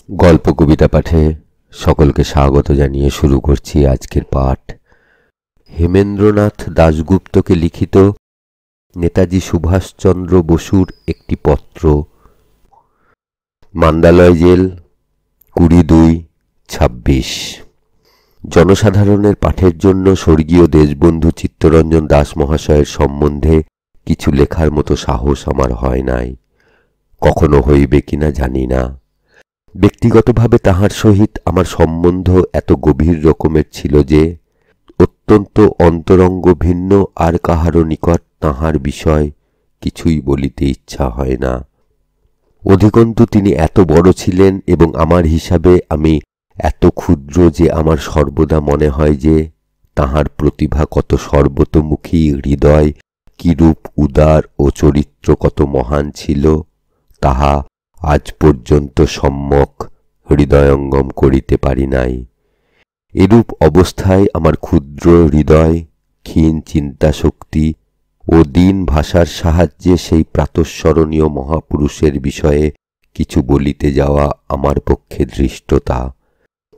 গল্প কবিতা পাঠে সকলকে স্বাগত জানিয়ে শুরু করছি আজকের পাঠ। হেমেন্দ্রনাথ দাশগুপ্তকে লিখিত নেতাজি সুভাষচন্দ্র বসুর একটি পত্র। Mandalay jail, 20/2/26। জনসাধারণের পাঠের জন্য স্বর্গীয় দেশবন্ধু চিত্তরঞ্জন দাস মহাশয়ের সম্বন্ধে কিছু লেখার মতো সাহস আমার হয় নাই, কখনো হইবে কিনা জানি না। ব্যক্তিগতভাবে তাহার সহিত আমার সম্বন্ধ এত গভীর রকমের ছিল যে অত্যন্ত অন্তরঙ্গ ভিন্ন আর কাহারও নিকট তাহার বিষয় কিছুই বলিতে ইচ্ছা হয় না। অধিকন্তু তিনি এত বড় ছিলেন এবং আমার হিসাবে আমি এত ক্ষুদ্র যে আমার সর্বদা মনে হয় যে তাহার প্রতিভা কত সর্বতোমুখী, হৃদয় কিরূপ উদার ও চরিত্র কত মহান ছিল, তাহা আজ পর্যন্ত সম্যক হৃদয়ঙ্গম করিতে পারি নাই। এরূপ অবস্থায় আমার ক্ষুদ্র হৃদয়, ক্ষীণ চিন্তাশক্তি ও দীন ভাষার সাহায্যে সেই প্রাতঃস্মরণীয় মহাপুরুষের বিষয়ে কিছু বলিতে যাওয়া আমার পক্ষে ধৃষ্টতা।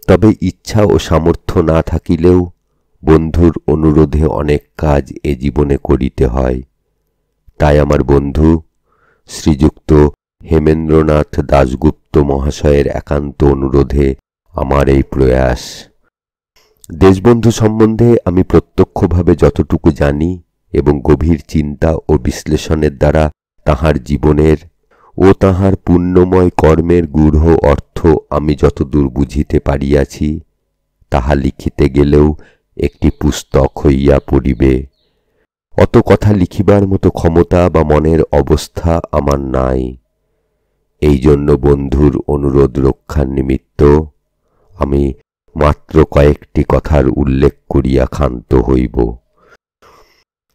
তবে ইচ্ছা ও সামর্থ্য না থাকিলেও বন্ধুর অনুরোধে অনেক কাজ এ জীবনে করিতে হয়। তাই আমার বন্ধু শ্রীযুক্ত হেমেন্দ্রনাথ দাশগুপ্ত মহাশয়ের একান্ত অনুরোধে আমার এই প্রয়াস। দেশবন্ধু সম্বন্ধে আমি প্রত্যক্ষভাবে যতটুকু জানি এবং গভীর চিন্তা ও বিশ্লেষণের দ্বারা তাহার জীবনের ও তাহার পুণ্যময় কর্মের গূঢ় অর্থ আমি যতদূর বুঝিতে পারিয়াছি, তাহা লিখিতে গেলেও একটি পুস্তক হইয়া পড়িবে। অত কথা লিখিবার মতো ক্ষমতা বা মনের অবস্থা আমার নাই। এই জন্য বন্ধুর অনুরোধ রক্ষার নিমিত্ত আমি মাত্র কয়েকটি কথার উল্লেখ করিয়া ক্ষান্ত হইব।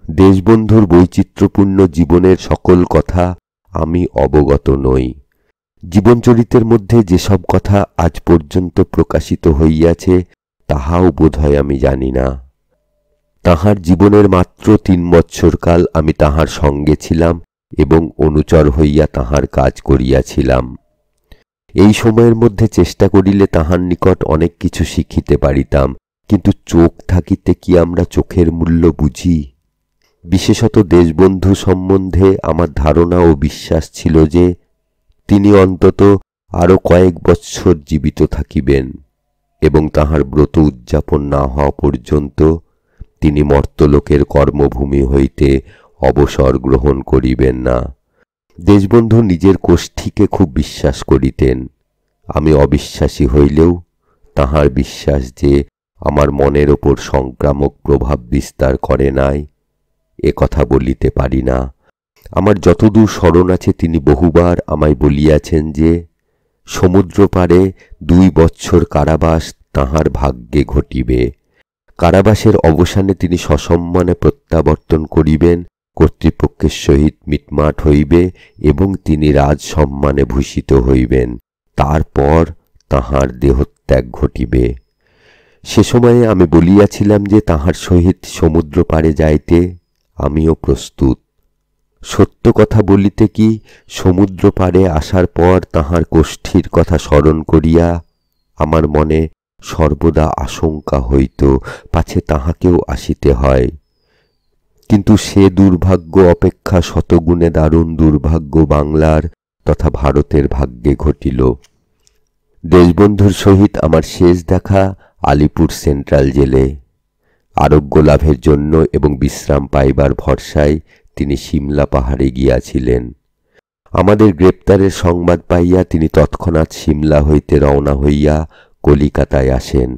দেশবন্ধুর বৈচিত্র্যপূর্ণ জীবনের সকল কথা আমি অবগত নই। জীবনচরিতের মধ্যে যেসব কথা আজ পর্যন্ত প্রকাশিত হইয়াছে তাহাও বোধহয় আমি জানি না। তাহার জীবনের মাত্র 3 বৎসরকাল আমি তাহার সঙ্গে ছিলাম এবং অনুচর হইয়া তাহার কাজ করিয়াছিলাম। এই সময়ের মধ্যে চেষ্টা করিলে তাহার নিকট অনেক কিছু শিখিতে পারিতাম, কিন্তু চোখ থাকিতে কি আমরা চোখের মূল্য বুঝি? বিশেষত দেশবন্ধু সম্বন্ধে আমার ধারণা ও বিশ্বাস ছিল যে তিনি অন্তত আরো কয়েক বৎসর জীবিত থাকিবেন এবং তাহার ব্রত উদযাপন না হওয়া পর্যন্ত তিনি মর্ত্যলোকের কর্মভূমি হইতে অবসর গ্রহণ করিবেন না। দেশবন্ধু নিজের কোষ্ঠীকে খুব বিশ্বাস করিতেন। আমি অবিশ্বাসী হইলেও তাহার বিশ্বাস যে আমার মনের ওপর সংক্রামক প্রভাব বিস্তার করে নাই, এ কথা বলিতে পারি না। আমার যতদূর স্মরণ আছে তিনি বহুবার আমায় বলিয়াছেন যে সমুদ্র পারে 2 বৎসর কারাবাস তাহার ভাগ্যে ঘটিবে। কারাবাসের অবসানে তিনি সসম্মানে প্রত্যাবর্তন করিবেন, কর্তৃপক্ষের সহিত মিটমাট হইবে এবং তিনি রাজসম্মানে ভূষিত হইবেন। তারপর তাহার দেহত্যাগ ঘটিবে। সে সময়ে আমি বলিয়াছিলাম যে তাহার সহিত সমুদ্র পারে যাইতে আমিও প্রস্তুত। সত্য কথা বলিতে কি, সমুদ্র পারে আসার পর তাহার কোষ্ঠীর কথা স্মরণ করিয়া আমার মনে সর্বদা আশঙ্কা হইত পাছে তাহাকেও আসিতে হয়। কিন্তু সে দুর্ভাগ্য অপেক্ষা শতগুণে দারুণ দুর্ভাগ্য বাংলার তথা ভারতের ভাগ্যে ঘটিল। দেশবন্ধুর সহিত আমার শেষ দেখা আলিপুর সেন্ট্রাল জেলে। আরোগ্য লাভের জন্য এবং বিশ্রাম পাইবার ভরসায় তিনি সিমলা পাহাড়ে গিয়াছিলেন। আমাদের গ্রেপ্তারের সংবাদ পাইয়া তিনি তৎক্ষণাৎ সিমলা হইতে রওনা হইয়া কলিকাতায় আসেন।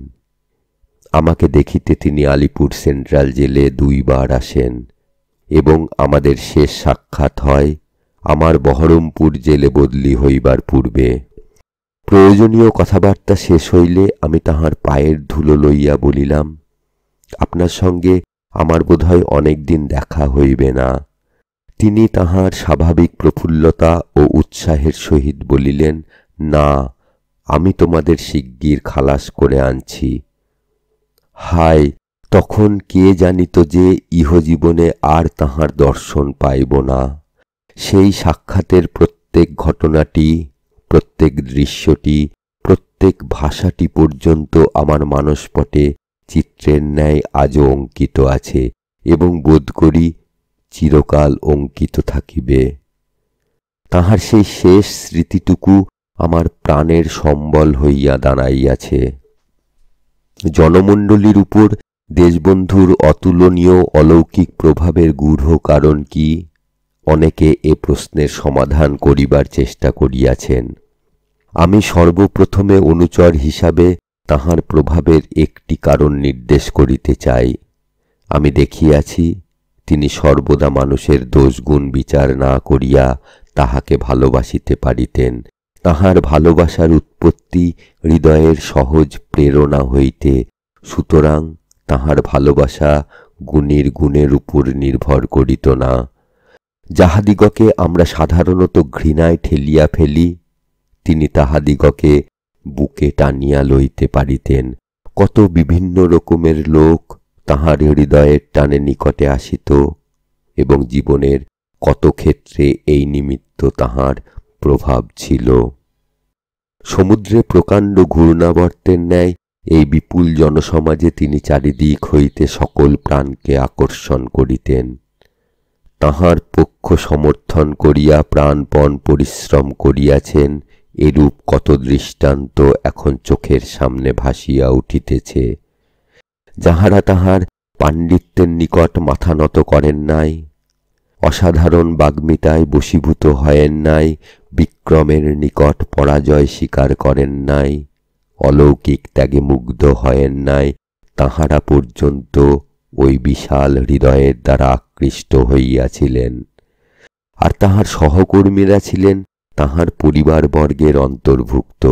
আমাকে দেখিতে তিনি আলিপুর সেন্ট্রাল জেলে 2 বার আসেন এবং আমাদের শেষ সাক্ষাৎ হয় আমার বহরমপুর জেলে বদলি হইবার পূর্বে। প্রয়োজনীয় কথাবার্তা শেষ হইলে আমি তাহার পায়ের ধুলো লইয়া বলিলাম, আপনার সঙ্গে আমার বোধহয় অনেক দিন দেখা হইবে না। তিনি তাহার স্বাভাবিক প্রফুল্লতা ও উৎসাহের সহিত বলিলেন, না, আমি তোমাদের শিগগির খালাস করে আনছি। হায়, তখন কে জানিত যে ইহজীবনে আর তাহার দর্শন পাইব না। সেই সাক্ষাতের প্রত্যেক ঘটনাটি, প্রত্যেক দৃশ্যটি, প্রত্যেক ভাষাটি পর্যন্ত আমার মানসপটে চিত্রের ন্যায় আজও অঙ্কিত আছে এবং বোধ করি চিরকাল অঙ্কিত থাকিবে। তাহার সেই শেষ স্মৃতিটুকু আমার প্রাণের সম্বল হইয়া দাঁড়াইয়াছে। জনমণ্ডলীর উপর দেশবন্ধুর অতুলনীয় অলৌকিক প্রভাবের গূঢ় কারণ কি? অনেকে এ প্রশ্নের সমাধান করিবার চেষ্টা করিয়াছেন। আমি সর্বপ্রথমে অনুচর হিসাবে তাহার প্রভাবের একটি কারণ নির্দেশ করিতে চাই। আমি দেখিয়াছি তিনি সর্বদা মানুষের দোষগুণ বিচার না করিয়া তাহাকে ভালোবাসিতে পারিতেন। তাহার ভালোবাসার উৎপত্তি হৃদয়ের সহজ প্রেরণা হইতে, সুতরাং তাহার ভালোবাসা গুণীর গুণের উপর নির্ভর করিত না। যাহাদিগকে আমরা সাধারণত ঘৃণায় ঠেলিয়া ফেলি, তিনি তাহাদিগকে বুকে টানিয়া লইতে পারিতেন। কত বিভিন্ন রকমের লোক তাহার হৃদয়ের টানে নিকটে আসিত এবং জীবনের কত ক্ষেত্রে এই নিমিত্ত তাহার প্রভাব ছিল। সমুদ্রে প্রকাণ্ড ঘূর্ণাবর্তের ন্যায় এই বিপুল জনসমাজে তিনি চারিদিক হইতে সকল প্রাণকে আকর্ষণ করিতেন। তাহার পক্ষ সমর্থন করিয়া প্রাণপণ পরিশ্রম করিয়াছেন এরূপ কত দৃষ্টান্ত এখন চোখের সামনে ভাসিয়া উঠিতেছে। যাহারা তাহার পাণ্ডিত্যের নিকট মাথা নত করেন নাই, অসাধারণ বাগ্মিতায় বশীভূত হয়েন নাই, বিক্রমের নিকট পরাজয় স্বীকার করেন নাই, অলৌকিক ত্যাগে মুগ্ধ হয়েন নাই, তাহারা পর্যন্ত ওই বিশাল হৃদয়ের দ্বারা আকৃষ্ট হইয়াছিলেন। আর তাহার সহকর্মীরা ছিলেন তাহার পরিবারবর্গের অন্তর্ভুক্ত।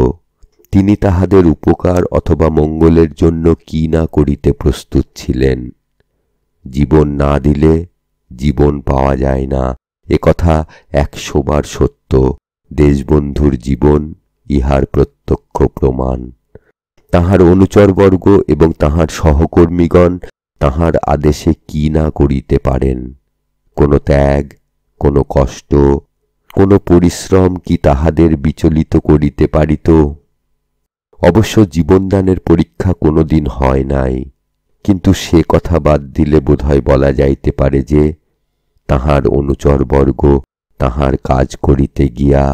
তিনি তাহাদের উপকার অথবা মঙ্গলের জন্য কি না করিতে প্রস্তুত ছিলেন। জীবন না দিলে জীবন পাওয়া যায় না, একথা 100 বার সত্য। দেশবন্ধুর জীবন ইহার প্রত্যক্ষ প্রমাণ। তাহার অনুচরবর্গ এবং তাহার সহকর্মীগণ তাহার আদেশে কি না করিতে পারেন। কোনো ত্যাগ, কোনো কষ্ট, কোনো পরিশ্রম কি তাহাদের বিচলিত করিতে পারিত? অবশ্য জীবনদানের পরীক্ষা কোনোদিন হয় নাই, কিন্তু সে কথা বাদ দিলে বোধহয় বলা যাইতে পারে যে তাহার অনুচরবর্গ তাহার কাজ করিতে গিয়া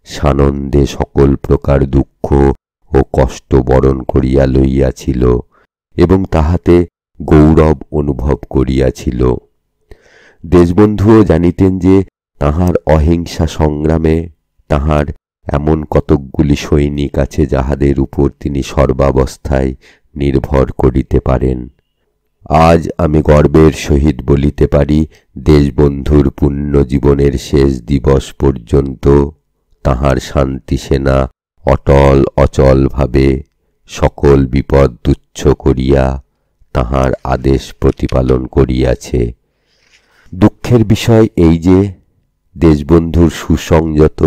সানন্দে সকল প্রকার দুঃখ ও কষ্ট বরণ করিয়া লইয়াছিল এবং তাহাতে গৌরব অনুভব করিয়াছিল। দেশবন্ধুও জানিতেন যে তাহার অহিংসা সংগ্রামে তাহার এমন কতকগুলি সৈনিক আছে যাহাদের উপর তিনি সর্বাবস্থায় নির্ভর করিতে পারেন। আজ আমি গর্বের সহিত বলিতে পারি, দেশবন্ধুর পুণ্য জীবনের শেষ দিবস পর্যন্ত তাহার শান্তি সেনা অটল অচলভাবে সকল বিপদ তুচ্ছ করিয়া তাহার আদেশ প্রতিপালন করিয়াছে। দুঃখের বিষয় এই যে দেশবন্ধুর সুসংযত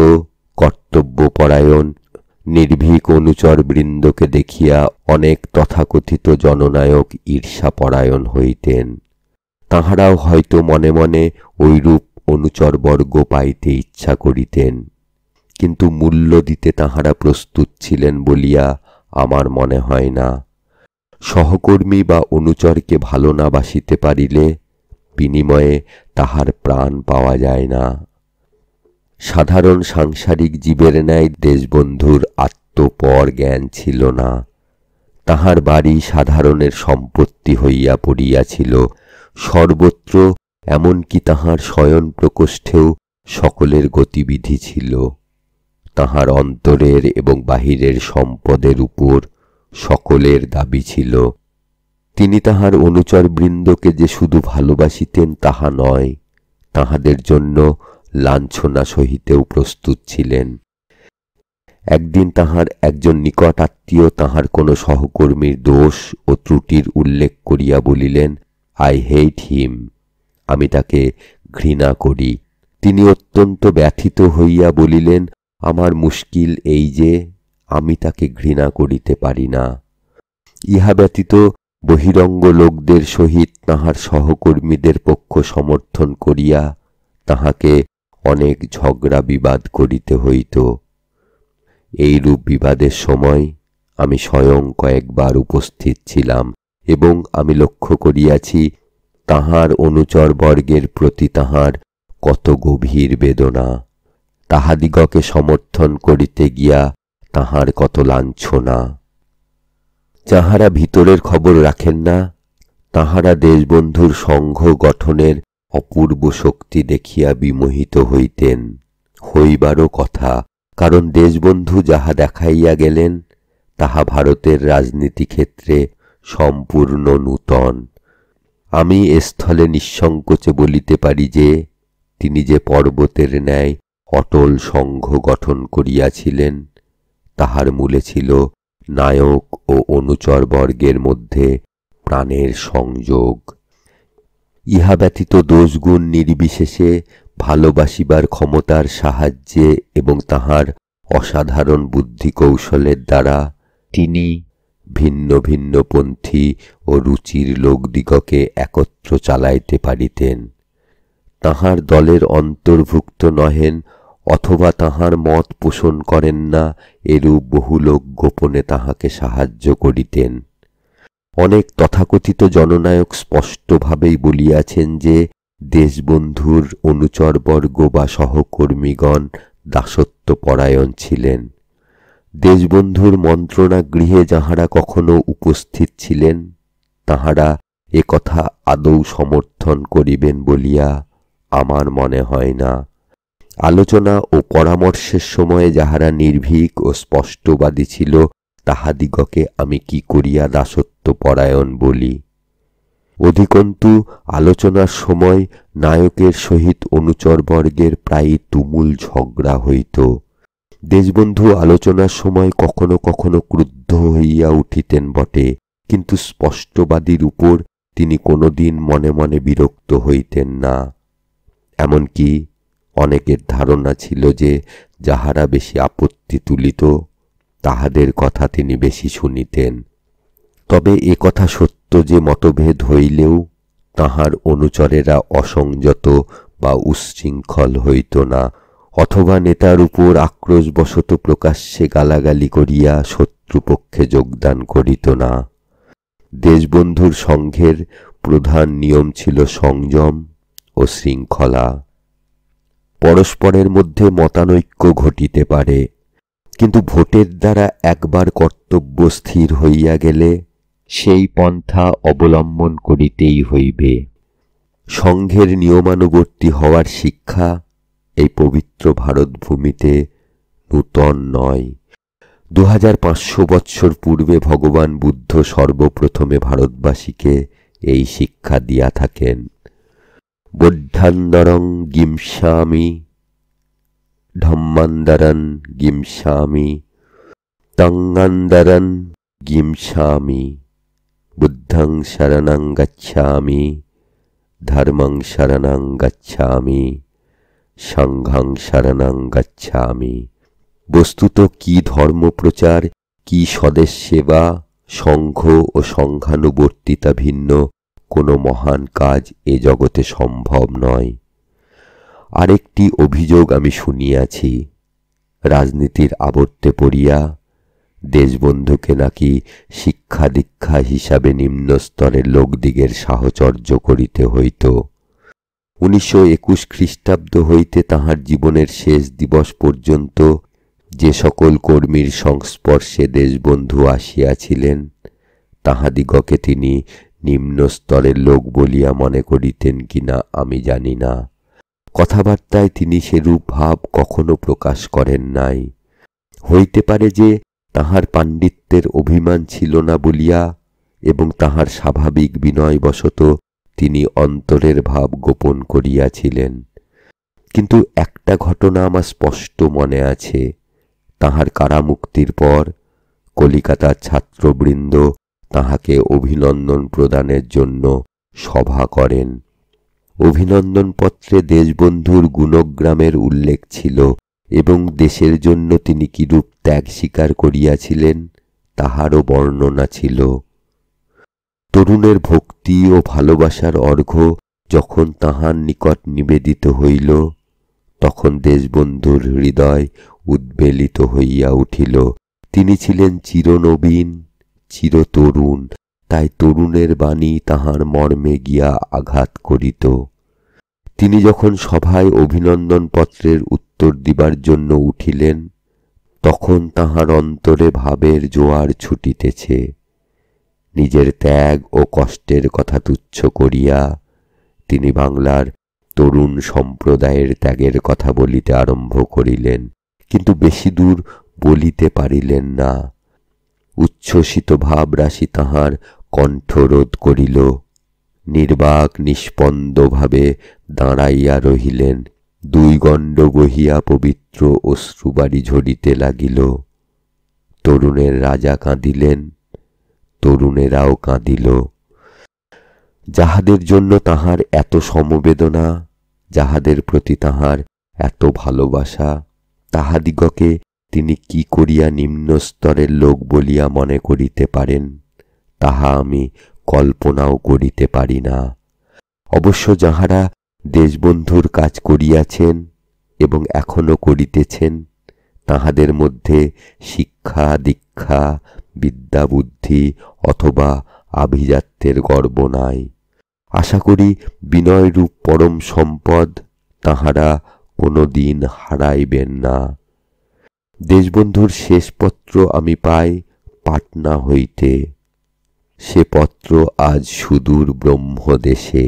কর্তব্যপরায়ণ নির্ভীক অনুচর বৃন্দকে দেখিয়া অনেক তথাকথিত জননায়ক ঈর্ষাপরায়ণ হইতেন। তাহারাও হয়তো মনে মনে ঐরূপ অনুচরবর্গ পাইতে ইচ্ছা করিতেন, কিন্তু মূল্য দিতে তাহারা প্রস্তুত ছিলেন বলিয়া আমার মনে হয় না। সহকর্মী বা অনুচরকে ভালো না বাসিতে পারিলে বিনিময়ে তাহার প্রাণ পাওয়া যায় না। সাধারণ সাংসারিক জীবের ন্যায় দেশবন্ধুর আত্মপর জ্ঞান ছিল না। তাহার বাড়ি সাধারণের সম্পত্তি হইয়া পড়িয়াছিল সর্বত্র, এমনকি তাহার শয়ন প্রকোষ্ঠেও সকলের গতিবিধি ছিল। তাহার অন্তরের এবং বাহিরের সম্পদের উপর সকলের দাবি ছিল। তিনি তাহার অনুচর বৃন্দকে যে শুধু ভালোবাসিতেন তাহা নয়, তাহাদের জন্য লাঞ্ছনা সহিতেও প্রস্তুত ছিলেন। একদিন তাহার একজন নিকট আত্মীয় তাহার কোনো সহকর্মীর দোষ ও ত্রুটির উল্লেখ করিয়া বলিলেন, আই হেট হিম, আমি তাকে ঘৃণা করি। তিনি অত্যন্ত ব্যথিত হইয়া বলিলেন, আমার মুশকিল এই যে আমি তাকে ঘৃণা করিতে পারি না। ইহা ব্যতীত বহিরঙ্গ লোকদের সহিত তাহার সহকর্মীদের পক্ষ সমর্থন করিয়া তাহাকে অনেক ঝগড়া বিবাদ করিতে হইত। এইরূপ বিবাদের সময় আমি স্বয়ং কয়েকবার উপস্থিত ছিলাম এবং আমি লক্ষ্য করিয়াছি তাহার অনুচরবর্গের প্রতি তাহার কত গভীর বেদনা, তাহাদিগকে সমর্থন করিতে গিয়া তাহার কত লাঞ্ছনা। যাহারা ভিতরের খবর রাখেন না, তাহারা দেশবন্ধুর সংঘ গঠনের অপূর্ব শক্তি দেখিয়া বিমোহিত হইতেন। হইবারও কথা, কারণ দেশবন্ধু যাহা দেখাইয়া গেলেন তাহা ভারতের রাজনীতি ক্ষেত্রে সম্পূর্ণ নূতন। আমি এস্থলে নিঃসংকোচে বলিতে পারি যে তিনি যে পর্বতের ন্যায় অটল সংঘ গঠন করিয়াছিলেন, তাহার মূলে ছিল নায়ক ও অনুচরবর্গের মধ্যে প্রাণের সংযোগ। ইহা ব্যতীত দোষগুণ নির্বিশেষে ভালোবাসিবার ক্ষমতার সাহায্যে এবং তাহার অসাধারণ বুদ্ধি কৌশলের দ্বারা তিনি ভিন্ন ভিন্ন পন্থী ও রুচির লোকদিগকে একত্র চালাইতে পারিতেন। তাহার দলের অন্তর্ভুক্ত নহেন অথবা তাহার মত পোষণ করেন না এরূপ বহু লোক গোপনে তাহাকে সাহায্য করিতেন। অনেক তথাকথিত জননায়ক স্পষ্টভাবেই বলিয়াছেন যে দেশবন্ধুর অনুচরবর্গ বা সহকর্মীগণ দাসত্বপরায়ণ ছিলেন। দেশবন্ধুর মন্ত্রণাগৃহে যাহারা কখনো উপস্থিত ছিলেন তাহারা একথা আদৌ সমর্থন করিবেন বলিয়া আমার মনে হয় না। আলোচনা ও পরামর্শের সময়ে যাহারা নির্ভীক ও স্পষ্টবাদী ছিল তাহাদিগকে আমি কি করিয়া দাসত্বপরায়ণ বলি। অধিকন্তু আলোচনার সময় নায়কের সহিত অনুচরবর্গের প্রায়ই তুমুল ঝগড়া হইত। দেশবন্ধু আলোচনার সময় কখনো কখনো ক্রুদ্ধ হইয়া উঠিতেন বটে, কিন্তু স্পষ্টবাদীর উপর তিনি কোনোদিন মনে মনে বিরক্ত হইতেন না। এমনকি অনেকের ধারণা ছিল যে যাহারা বেশি আপত্তি তুলিত তাহাদের কথা তিনি বেশি শুনিতেন। তবে এ কথা সত্য যে মতভেদ হইলেও তাহার অনুচরেরা অসংযত বা উচ্ছৃঙ্খল হইত না, অথবা নেতার উপর আক্রোশবশত প্রকাশ্যে গালাগালি করিয়া শত্রুপক্ষে যোগদান করিত না। দেশবন্ধুর সংঘের প্রধান নিয়ম ছিল সংযম ও শৃঙ্খলা। পরস্পরের মধ্যে মতানৈক্য ঘটিতে পারে, কিন্তু ভোটের দ্বারা একবার কর্তব্য স্থির হইয়া গেলে সেই পন্থা অবলম্বন করিতেই হইবে। সংঘের নিয়মানুবর্তী হওয়ার শিক্ষা এই পবিত্র ভারতভূমিতে নূতন নয়। 2500 বৎসর পূর্বে ভগবান বুদ্ধ সর্বপ্রথমে ভারতবাসীকে এই শিক্ষা দিয়া থাকেন। বৌদ্ধান্দরং গিমসামি, ধম্মান্দরং গিমসামি, তঙ্গান্দরং গিমসামি, বুদ্ধং শরণং গচ্ছামি, ধর্মং শরণং গচ্ছামি, সংঘং শরণং গচ্ছামি। বস্তুত কি ধর্মপ্রচার, কি স্বদেশ সেবা, সংঘ ও সংঘানুবর্তিতা ভিন্ন কোনো মহান কাজ এ জগতে সম্ভব নয়। আরেকটি অভিযোগ আমি শুনিয়াছি, রাজনীতির আবর্তে পড়িয়া দেশবন্ধুকে নাকি শিক্ষা দীক্ষা হিসাবে নিম্ন স্তরের লোকদিগের সাহচর্য করিতে হইত। 1921 খ্রিস্টাব্দ হইতে তাহার জীবনের শেষ দিবস পর্যন্ত যে সকল কর্মীর সংস্পর্শে দেশবন্ধু আসিয়াছিলেন তাহাদিগকে তিনি নিম্ন স্তরের লোক বলিয়া মনে করিতেন কিনা আমি জানি না। কথাবার্তায় তিনি সেরূপ ভাব কখনো প্রকাশ করেন নাই। হইতে পারে যে তাহার পাণ্ডিত্যের অভিমান ছিল না বলিয়া এবং তাহার স্বাভাবিক বিনয়বশত তিনি অন্তরের ভাব গোপন করিয়াছিলেন। কিন্তু একটা ঘটনা আমার স্পষ্ট মনে আছে। তাহার কারামুক্তির পর কলিকাতার ছাত্রবৃন্দ তাহাকে অভিনন্দন প্রদানের জন্য সভা করেন। অভিনন্দনপত্রে দেশবন্ধুর গুণগ্রামের উল্লেখ ছিল এবং দেশের জন্য তিনি কিরূপ ত্যাগ স্বীকার করিয়াছিলেন তাহারও বর্ণনা ছিল। তরুণের ভক্তি ও ভালোবাসার অর্ঘ্য যখন তাহার নিকট নিবেদিত হইল তখন দেশবন্ধুর হৃদয় উদ্বেলিত হইয়া উঠিল। তিনি ছিলেন চিরনবীন, চিরতরুণ, তাই তরুণের বাণী তাহার মর্মে গিয়া আঘাত করিত। তিনি যখন সভায় অভিনন্দনপত্রের উত্তর দিবার জন্য উঠিলেন, তখন তাহার অন্তরে ভাবের জোয়ার ছুটিতেছে। নিজের ত্যাগ ও কষ্টের কথা তুচ্ছ করিয়া তিনি বাংলার তরুণ সম্প্রদায়ের ত্যাগের কথা বলিতে আরম্ভ করিলেন, কিন্তু বেশি দূর বলিতে পারিলেন না। উচ্ছ্বসিত ভাবরাশি তাহার কণ্ঠরোধ করিল। নির্বাক নিষ্পন্দভাবে দাঁড়াইয়া রহিলেন। দুই গণ্ড বহিয়া পবিত্র অশ্রুবারি ঝরিতে লাগিল। তরুণের রাজা কাঁদিলেন, তরুণেরাও কাঁদিল। যাহাদের জন্য তাহার এত সমবেদনা, যাহাদের প্রতি তাহার এত ভালোবাসা, তাহাদিগকে তিনি কি করিয়া নিম্ন স্তরের লোক বলিয়া মনে করিতে পারেন, তাহা আমি কল্পনাও করিতে পারি না। অবশ্য যাহারা দেশবন্ধুর কাজ করিয়াছেন এবং এখনো করিতেছেন, তাহাদের মধ্যে শিক্ষা দীক্ষা, বিদ্যা বুদ্ধি অথবা আভিজাত্যের গর্ব নাই। আশা করি বিনয়রূপ পরম সম্পদ তাহারা কোনো দিন হারাইবেন না। দেশবন্ধুর শেষ পত্র আমি পাই পাটনা হইতে। সে পত্র আজ সুদূর ব্রহ্মদেশে।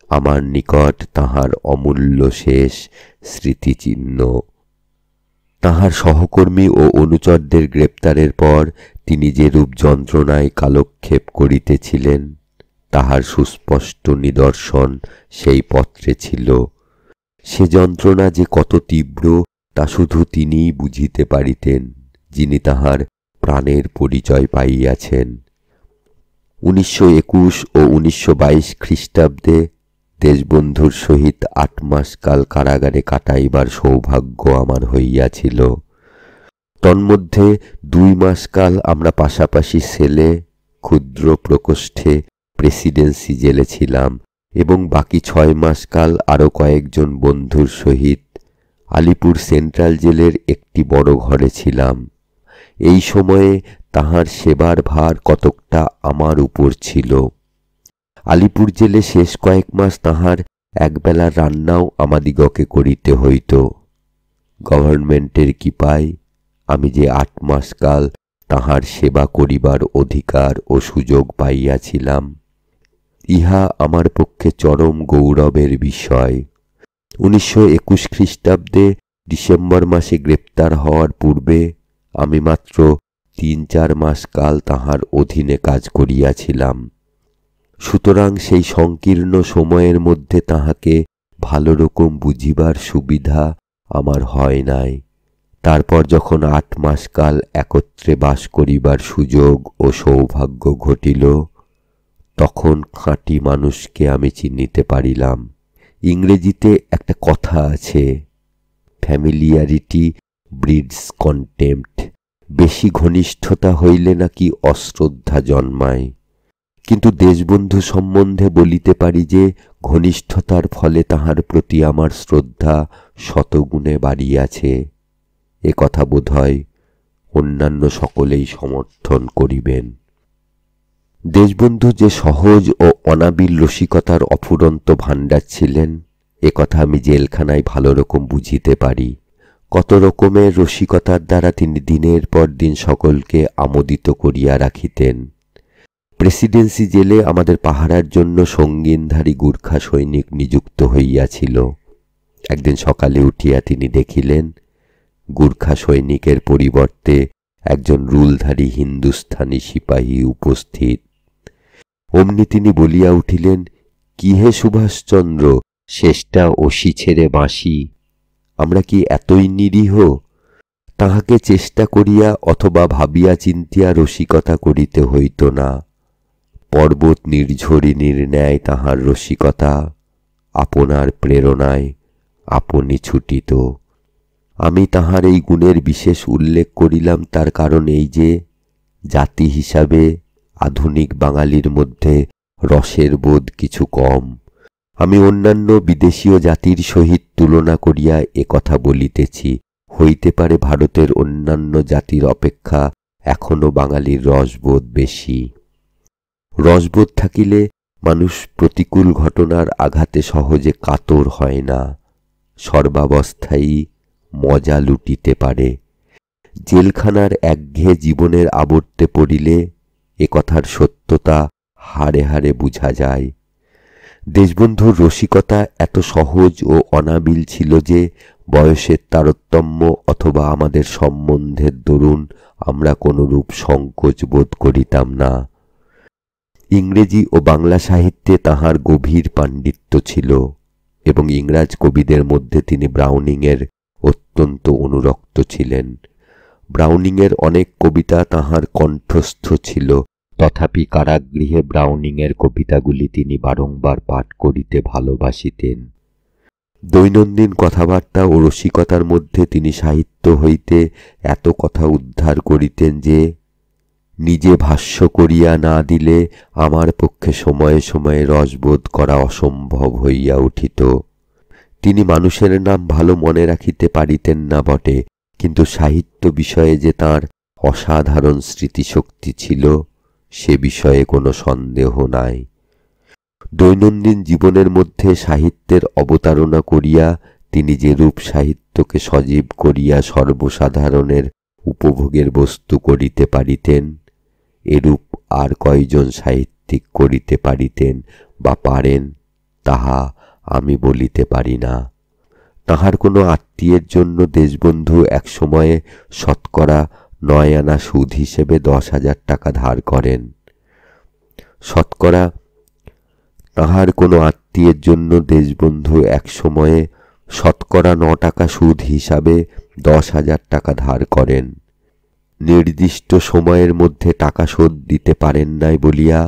আমার নিকট তাহার অমূল্য শেষ স্মৃতিচিহ্ন। তাহার সহকর্মী ও অনুচরদের গ্রেপ্তারের পর তিনি যেরূপ যন্ত্রণায় কালক্ষেপ করিতেছিলেন, তাহার সুস্পষ্ট নিদর্শন সেই পত্রে ছিল। সে যন্ত্রণা যে কত তীব্র তা শুধু তিনিই বুঝিতে পারিতেন, যিনি তাহার প্রাণের পরিচয় পাইয়াছেন। 1921 ও 1922 খ্রিস্টাব্দে দেশবন্ধুর সহিত 8 মাস কাল কারাগারে কাটাইবার সৌভাগ্য আমার হইয়াছিল। তন্মধ্যে 2 মাস কাল আমরা পাশাপাশি সেলে ক্ষুদ্র প্রকোষ্ঠে প্রেসিডেন্সি জেলে ছিলাম এবং বাকি 6 মাস কাল আরো কয়েকজন বন্ধুর সহিত আলিপুর সেন্ট্রাল জেলের একটি বড় ঘরে ছিলাম। এই সময়ে তাহার সেবার ভার কতকটা আমার উপর ছিল। আলিপুর জেলে শেষ কয়েক মাস তাহার একবেলা রান্নাও আমাদিগকে করিতে হইত। গভর্নমেন্টের কৃপায় আমি যে 8 মাস কাল তাহার সেবা করিবার অধিকার ও সুযোগ পাইয়াছিলাম, ইহা আমার পক্ষে চরম গৌরবের বিষয়। 1921 খ্রিস্টাব্দে ডিসেম্বর মাসে গ্রেপ্তার হওয়ার পূর্বে আমি মাত্র 3-4 মাস কাল তাহার অধীনে কাজ করিয়াছিলাম। সুতরাং সেই সংকীর্ণ সময়ের মধ্যে তাহাকে ভালো রকম বুঝিবার সুবিধা আমার হয় নাই। তারপর যখন 8 মাস কাল একত্রে বাস করিবার সুযোগ ও সৌভাগ্য ঘটিল, তখন খাঁটি মানুষকে আমি চিনিতে পারিলাম। ইংরেজিতে একটা কথা আছে, ফ্যামিলিয়ারিটি ব্রিডস কন্টেম্পট। বেশি ঘনিষ্ঠতা হইলে নাকি অশ্রদ্ধা জন্মায়, কিন্তু দেশবন্ধু সম্বন্ধে বলিতে পারি যে ঘনিষ্ঠতার ফলে তাহার প্রতি আমার শ্রদ্ধা শতগুণে বাড়িয়াছে। এ কথা বোধহয় অন্যান্য সকলেই সমর্থন করিবেন। দেশবন্ধু যে সহজ ও অনাবিল রসিকতার অফুরন্ত ভাণ্ডার ছিলেন, এ কথা আমি জেলখানায় ভালো রকম বুঝিতে পারি। কত রকমের রসিকতার দ্বারা তিনি দিনের পর দিন সকলকে আমোদিত করিয়া রাখিতেন। প্রেসিডেন্সি জেলে আমাদের পাহারার জন্য সঙ্গীনধারী গুর্খা সৈনিক নিযুক্ত হইয়াছিল। একদিন সকালে উঠিয়া তিনি দেখিলেন গুর্খা সৈনিকের পরিবর্তে একজন রুলধারী হিন্দুস্থানি সিপাহী উপস্থিত। অমনি তিনি বলিয়া উঠিলেন, কি হে সুভাষচন্দ্র, শেষটা অসি ছেড়ে বাঁশি, আমরা কি এতই নিরীহ? তাহাকে চেষ্টা করিয়া অথবা ভাবিয়া চিন্তিয়া রসিকতা করিতে হইত না। পর্বত নির্ঝরিণীর ন্যায় তাহার রসিকতা আপনার প্রেরণায় আপনি ছুটিত। আমি তাহার এই গুণের বিশেষ উল্লেখ করিলাম, তার কারণ এই যে জাতি হিসাবে আধুনিক বাঙালির মধ্যে রসের বোধ কিছু কম। আমি অন্যান্য বিদেশীয় জাতির সহিত তুলনা করিয়া কথা বলিতেছি, হইতে পারে ভারতের অন্যান্য জাতির অপেক্ষা এখনো বাঙালির রসবোধ বেশি। রসবোধ থাকিলে মানুষ প্রতিকূল ঘটনার আঘাতে সহজে কাতর হয় না, সর্বাবস্থায় মজা লুটিতে পারে। জেলখানার একঘেয়ে জীবনের আবর্তে পড়িলে কথার সত্যতা হাড়ে হাড়ে বুঝা যায়। দেশবন্ধুর রসিকতা এত সহজ ও অনাবিল ছিল যে বয়সের তারতম্য অথবা আমাদের সম্বন্ধের দরুন আমরা কোনরূপ সংকোচ বোধ করিতাম না। ইংরেজি ও বাংলা সাহিত্যে তাহার গভীর পাণ্ডিত্য ছিল এবং ইংরাজ কবিদের মধ্যে তিনি ব্রাউনিংয়ের অত্যন্ত অনুরক্ত ছিলেন। ব্রাউনিংয়ের অনেক কবিতা তাহার কণ্ঠস্থ ছিল, তথাপি কারাগৃহে ব্রাউনিংয়ের কবিতাগুলি তিনি বারংবার পাঠ করিতে ভালোবাসিতেন। দৈনন্দিন কথাবার্তা ও রসিকতার মধ্যে তিনি সাহিত্য হইতে এত কথা উদ্ধার করিতেন যে নিজে ভাষ্য করিয়া না দিলে আমার পক্ষে সময়ে সময়ে রসবোধ করা অসম্ভব হইয়া উঠিত। তিনি মানুষের নাম ভালো মনে রাখিতে পারিতেন না বটে, কিন্তু সাহিত্য বিষয়ে যে তাঁর অসাধারণ স্মৃতিশক্তি ছিল সে বিষয়ে কোনো সন্দেহ নাই। দৈনন্দিন জীবনের মধ্যে সাহিত্যের অবতারণা করিয়া তিনি যেরূপ সাহিত্যকে সজীব করিয়া সর্বসাধারণের উপভোগের বস্তু করিতে পারিতেন, এরূপ আর কয়জন সাহিত্যিক করিতে পারিতেন বা পারেন তাহা আমি বলিতে পারি না। তাহার কোনো আত্মীয়ের জন্য দেশবন্ধু এক সময়ে শতকরা 9 আনা সুদ হিসেবে 10,000 টাকা ধার করেন। তাহার কোনো আত্মীয়ের জন্য দেশবন্ধু এক সময়ে শতকরা 9 টাকা সুদ হিসাবে 10,000 টাকা ধার করেন। নির্দিষ্ট সময়ের মধ্যে টাকা শোধ দিতে পারেন নাই বলিয়া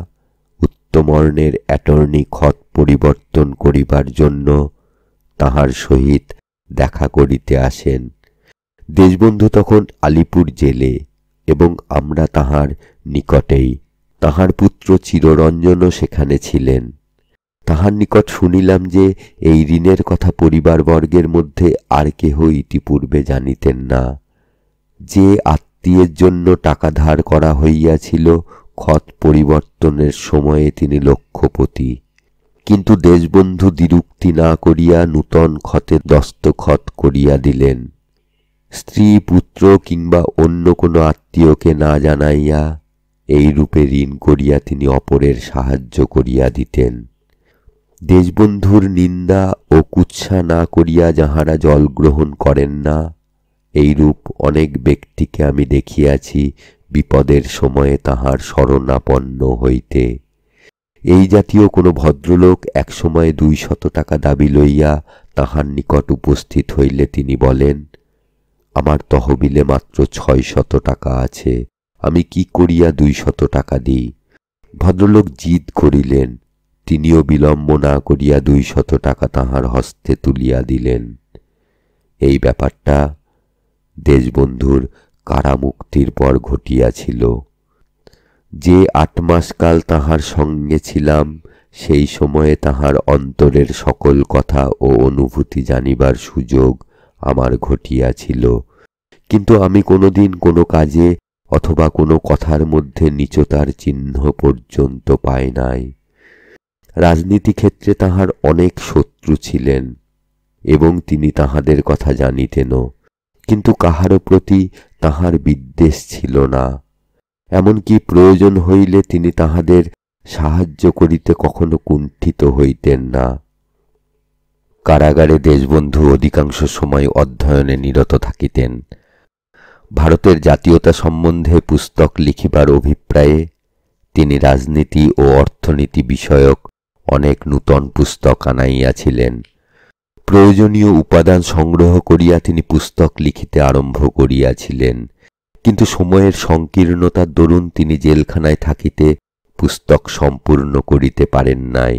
উত্তমর্ণের অ্যাটর্নি খত পরিবর্তন করিবার জন্য তাহার সহিত দেখা করিতে আসেন। দেশবন্ধু তখন আলিপুর জেলে এবং আমরা তাহার নিকটেই। তাহার পুত্র চিররঞ্জনও সেখানে ছিলেন। তাহার নিকট শুনিলাম যে এই ঋণের কথা পরিবারবর্গের মধ্যে আর কেহ ইতিপূর্বে জানিতেন না। যে আত্মীয়ের জন্য টাকা ধার করা হইয়াছিল খত পরিবর্তনের সময়ে তিনি লক্ষপতি, কিন্তু দেশবন্ধু দ্বিরুক্তি না করিয়া নূতন খতে দস্তখত করিয়া দিলেন। স্ত্রী, পুত্র কিংবা অন্য কোনো আত্মীয়কে না জানাইয়া এই রূপে ঋণ করিয়া তিনি অপরের সাহায্য করিয়া দিতেন। দেশবন্ধুর নিন্দা ও কুৎসা না করিয়া যাহারা জল গ্রহণ করেন না, এইরূপ অনেক ব্যক্তিকে আমি দেখিয়াছি বিপদের সময়ে তাহার শরণাপন্ন হইতে। এই জাতীয় কোনো ভদ্রলোক এক সময় 200 টাকা দাবি লইয়া তাহার নিকট উপস্থিত হইলে তিনি বলেন, আমার তহবিলে মাত্র 600 টাকা আছে, আমি কি করিয়া 200 টাকা দিই? ভদ্রলোক জিদ করিলেন, তিনিও বিলম্ব না করিয়া 200 টাকা তাহার হস্তে তুলিয়া দিলেন। এই ব্যাপারটা দেশবন্ধুর কারামুক্তির পর ঘটিয়াছিল। যে 8 মাস কাল তাহার সঙ্গে ছিলাম, সেই সময়ে তাহার অন্তরের সকল কথা ও অনুভূতি জানিবার সুযোগ আমার ঘটিয়াছিল, কিন্তু আমি কোনোদিন কোনো কাজে অথবা কোনো কথার মধ্যে নীচতার চিহ্ন পর্যন্ত পাই নাই। রাজনীতি ক্ষেত্রে তাহার অনেক শত্রু ছিলেন এবং তিনি তাহাদের কথা জানিতেনও, কিন্তু কাহারও প্রতি তাহার বিদ্বেষ ছিল না। এমনকি প্রয়োজন হইলে তিনি তাহাদের সাহায্য করিতে কখনো কুণ্ঠিত হইতেন না। কারাগারে দেশবন্ধু অধিকাংশ সময় অধ্যয়নে নিরত থাকিতেন। ভারতের জাতীয়তা সম্বন্ধে পুস্তক লিখিবার অভিপ্রায়ে তিনি রাজনীতি ও অর্থনীতি বিষয়ক অনেক নূতন পুস্তক আনাইয়াছিলেন। প্রয়োজনীয় উপাদান সংগ্রহ করিয়া তিনি পুস্তক লিখিতে আরম্ভ করিয়াছিলেন, কিন্তু সময়ের সংকীর্ণতার দরুন তিনি জেলখানায় থাকিতে পুস্তক সম্পূর্ণ করিতে পারেন নাই।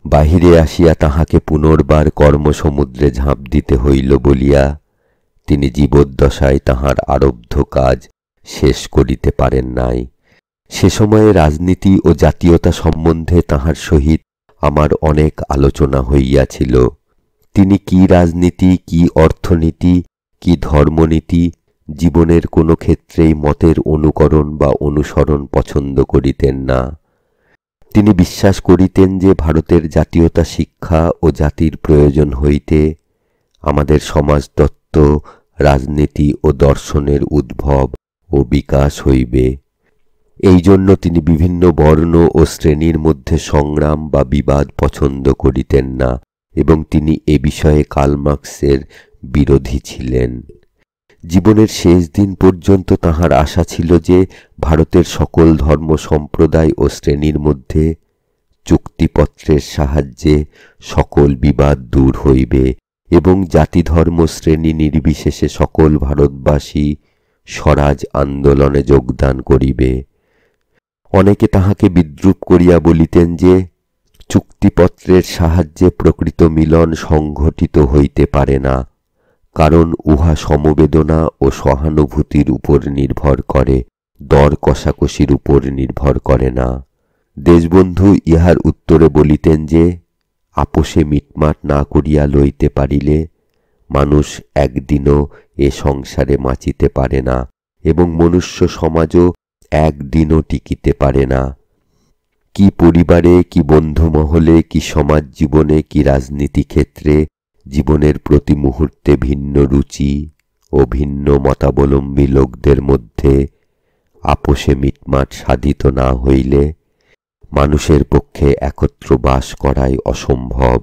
বাহিরে আসিয়া তাহাকে পুনর্বার কর্মসমুদ্রে ঝাঁপ দিতে হইল বলিয়া তিনি জীবদ্দশায় তাহার আরব্ধ কাজ শেষ করিতে পারেন নাই। সে সময়ে রাজনীতি ও জাতীয়তা সম্বন্ধে তাহার সহিত আমার অনেক আলোচনা হইয়াছিল। তিনি কি রাজনীতি, কি অর্থনীতি, কি ধর্মনীতি, জীবনের কোনো ক্ষেত্রেই মতের অনুকরণ বা অনুসরণ পছন্দ করিতেন না। তিনি বিশ্বাস করিতেন যে ভারতের জাতীয়তা শিক্ষা ও জাতির প্রয়োজন হইতে আমাদের সমাজতত্ত্ব, রাজনীতি ও দর্শনের উদ্ভব ও বিকাশ হইবে। এই জন্য তিনি বিভিন্ন বর্ণ ও শ্রেণীর মধ্যে সংগ্রাম বা বিবাদ পছন্দ করিতেন না এবং তিনি এ বিষয়ে কার্ল মার্কসের বিরোধী ছিলেন। জীবনের শেষ দিন পর্যন্ত তাঁহার আশা ছিল যে ভারতের সকল ধর্ম সম্প্রদায় ও শ্রেণীর মধ্যে চুক্তিপত্রের সাহায্যে সকল বিবাদ দূর হইবে এবং জাতি ধর্ম শ্রেণী নির্বিশেষে সকল ভারতবাসী স্বরাজ আন্দোলনে যোগদান করিবে। অনেকে তাহাকে বিদ্রূপ করিয়া বলিতেন যে চুক্তিপত্রের সাহায্যে প্রকৃত মিলন সংঘটিত হইতে পারে না, কারণ উহা সমবেদনা ও সহানুভূতির উপর নির্ভর করে, দর কষাকষির উপর নির্ভর করে না। দেশবন্ধু ইহার উত্তরে বলিতেন যে আপোষে মিটমাট না করিয়া লইতে পারিলে মানুষ একদিনও এ সংসারে বাঁচিতে পারে না এবং মনুষ্য সমাজও একদিনও টিকিতে পারে না। কি পরিবারে, কি বন্ধু মহলে, কি সমাজ জীবনে, কি রাজনীতি ক্ষেত্রে জীবনের প্রতি মুহূর্তে ভিন্ন রুচি ও ভিন্ন মতাবলম্বী লোকদের মধ্যে আপোষে মিটমাট সাধিত না হইলে মানুষের পক্ষে একত্র বাস করাই অসম্ভব।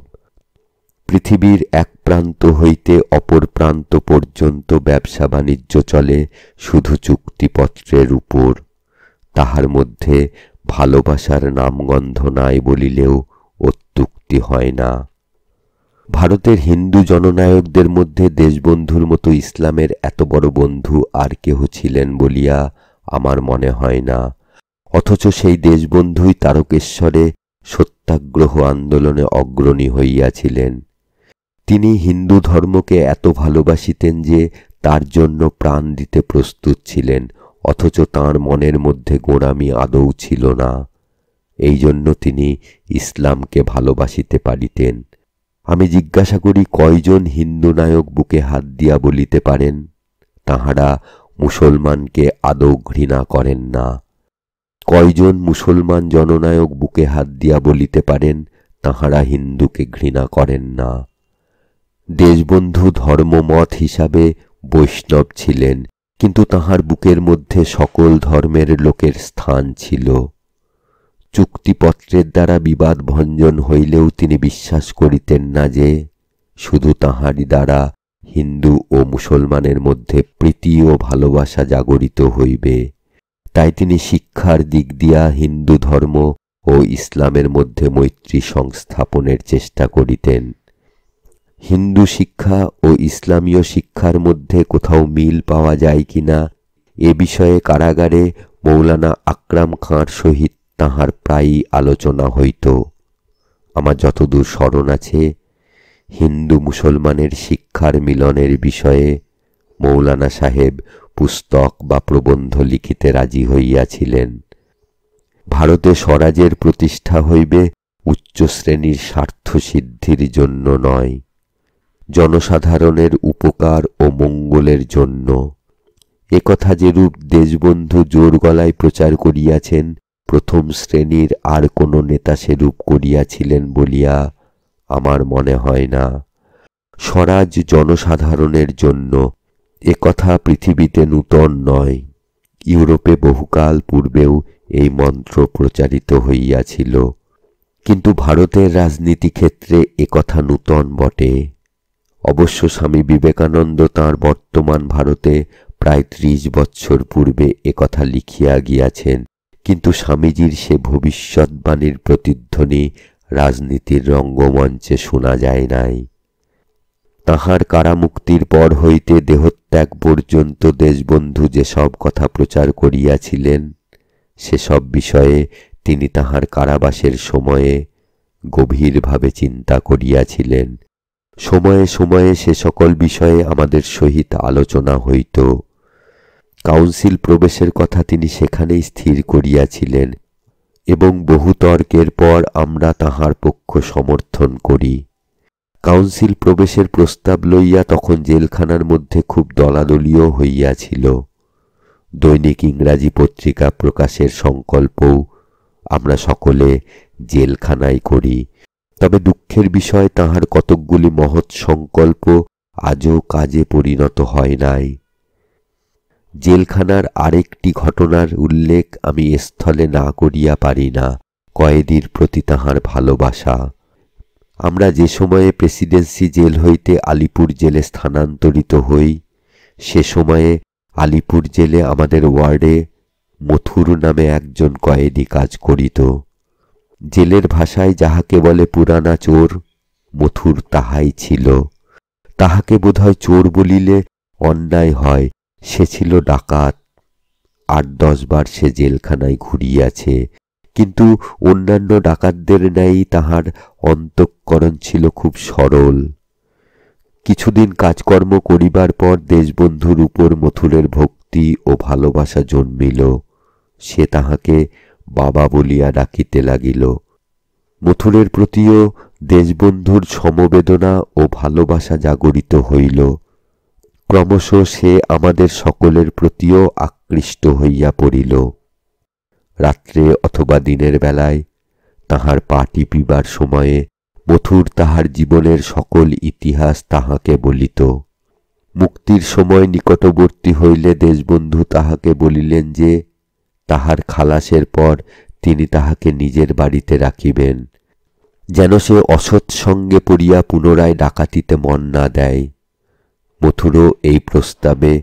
পৃথিবীর এক প্রান্ত হইতে অপর প্রান্ত পর্যন্ত ব্যবসা বাণিজ্য চলে শুধু চুক্তিপত্রের উপর। তাহার মধ্যে ভালোবাসার নামগন্ধ নাই বলিলেও অত্যুক্তি হয় না। ভারতের হিন্দু জননায়কদের মধ্যে দেশবন্ধুর মতো ইসলামের এত বড় বন্ধু আর কেহ ছিলেন বলিয়া আমার মনে হয় না। অথচ সেই দেশবন্ধুই তারকেশ্বরে সত্যাগ্রহ আন্দোলনে অগ্রণী হইয়াছিলেন। তিনি হিন্দু ধর্মকে এত ভালোবাসিতেন যে তার জন্য প্রাণ দিতে প্রস্তুত ছিলেন, অথচ তাঁর মনের মধ্যে গোঁড়ামি আদৌ ছিল না। এই জন্য তিনি ইসলামকে ভালোবাসিতে পারিতেন। আমি জিজ্ঞাসা করি, কয়জন হিন্দু নায়ক বুকে হাত দিয়া বলিতে পারেন তাঁহারা মুসলমানকে আদৌ ঘৃণা করেন না? কয়জন মুসলমান জননায়ক বুকে হাত দিয়া বলিতে পারেন তাঁহারা হিন্দুকে ঘৃণা করেন না? দেশবন্ধু ধর্মমত হিসাবে বৈষ্ণব ছিলেন, কিন্তু তাঁহার বুকের মধ্যে সকল ধর্মের লোকের স্থান ছিল। চুক্তিপত্রের দ্বারা বিবাদ ভঞ্জন হইলেও তিনি বিশ্বাস করিতেন না যে শুধু তাঁহারই দ্বারা হিন্দু ও মুসলমানের মধ্যে প্রীতি ও ভালোবাসা জাগরিত হইবে। তাই তিনি শিক্ষার দিক দিয়া হিন্দু ধর্ম ও ইসলামের মধ্যে মৈত্রী সংস্থাপনের চেষ্টা করিতেন। হিন্দু শিক্ষা ও ইসলামীয় শিক্ষার মধ্যে কোথাও মিল পাওয়া যায় কিনা এ বিষয়ে কারাগারে মৌলানা আকরাম খাঁর সহিত তাঁহার প্রায়ই আলোচনা হইত। আমার যতদূর স্মরণ আছে, হিন্দু মুসলমানের শিক্ষার মিলনের বিষয়ে মৌলানা সাহেব পুস্তক বা প্রবন্ধ লিখিতে রাজি হইয়াছিলেন। ভারতে স্বরাজের প্রতিষ্ঠা হইবে উচ্চ শ্রেণীর স্বার্থসিদ্ধির জন্য নয়, জনসাধারণের উপকার ও মঙ্গলের জন্য। একথা যেরূপ দেশবন্ধু জোর গলায় প্রচার করিয়াছেন, প্রথম শ্রেণীর আর কোনো নেতা সেরূপ করিয়াছিলেন বলিয়া আমার মনে হয় না। স্বরাজ জনসাধারণের জন্য, একথা পৃথিবীতে নূতন নয়। ইউরোপে বহুকাল পূর্বেও এই মন্ত্র প্রচারিত হইয়াছিল, কিন্তু ভারতের রাজনীতি ক্ষেত্রে একথা নূতন বটে। অবশ্য স্বামী বিবেকানন্দ তাঁর বর্তমান ভারতে প্রায় 30 বৎসর পূর্বে একথা লিখিয়া গিয়াছেন, কিন্তু স্বামীজির সে ভবিষ্যৎবাণীর প্রতিধ্বনি রাজনীতির রঙ্গমঞ্চে শোনা যায় নাই। তাঁহার কারামুক্তির পর হইতে দেহত্যাগ পর্যন্ত দেশবন্ধু যেসব কথা প্রচার করিয়াছিলেন, সেসব বিষয়ে তিনি তাঁহার কারাবাসের সময়ে গভীরভাবে চিন্তা করিয়াছিলেন। সময়ে সময়ে সে সকল বিষয়ে আমাদের সহিত আলোচনা হইত। কাউন্সিল প্রবেশের কথা তিনি সেখানেই স্থির করিয়াছিলেন এবং বহু তর্কের পর আমরা তাহার পক্ষ সমর্থন করি। কাউন্সিল প্রবেশের প্রস্তাব লইয়া তখন জেলখানার মধ্যে খুব দলাদলিও হইয়াছিল। দৈনিক ইংরাজি পত্রিকা প্রকাশের সংকল্পও আমরা সকলে জেলখানায় করি। তবে দুঃখের বিষয়, তাহার কতকগুলি মহৎ সংকল্প আজও কাজে পরিণত হয় নাই। জেলখানার আরেকটি ঘটনার উল্লেখ আমি স্থলে না করিয়া পারি না, কয়েদির প্রতি তাহার ভালোবাসা। আমরা যে সময়ে প্রেসিডেন্সি জেল হইতে আলিপুর জেলে স্থানান্তরিত হই, সে সময়ে আলিপুর জেলে আমাদের ওয়ার্ডে মথুর নামে একজন কয়েদি কাজ করিত। জেলের ভাষায় যাহাকে বলে পুরানা চোর, মথুর তাহাই ছিল। তাহাকে বোধহয় চোর বলিলে অন্যায় হয়, সে ছিল ডাকাত। ৮-১০ বার সে জেলখানায় ঘুরিয়াছে, কিন্তু অন্যান্য ডাকাতদের ন্যায় তাহার অন্তঃকরণ ছিল খুব সরল। কিছুদিন কাজকর্ম করিবার পর দেশবন্ধুর উপর মথুরের ভক্তি ও ভালোবাসা জন্মিল। সে তাহাকে বাবা বলিয়া ডাকিতে লাগিল। মথুরের প্রতিও দেশবন্ধুর সমবেদনা ও ভালোবাসা জাগরিত হইল। ক্রমশ সে আমাদের সকলের প্রতিও আকৃষ্ট হইয়া পড়িল। রাত্রে অথবা দিনের বেলায় তাহার পা টিপিবার সময়ে মথুর তাহার জীবনের সকল ইতিহাস তাহাকে বলিত। মুক্তির সময় নিকটবর্তী হইলে দেশবন্ধু তাহাকে বলিলেন যে তাহার খালাসের পর তিনি তাহাকে নিজের বাড়িতে রাখিবেন, যেন সে অসৎ সঙ্গে পড়িয়া পুনরায় ডাকাতিতে মন না দেয়। মথুরও এই প্রস্তাবে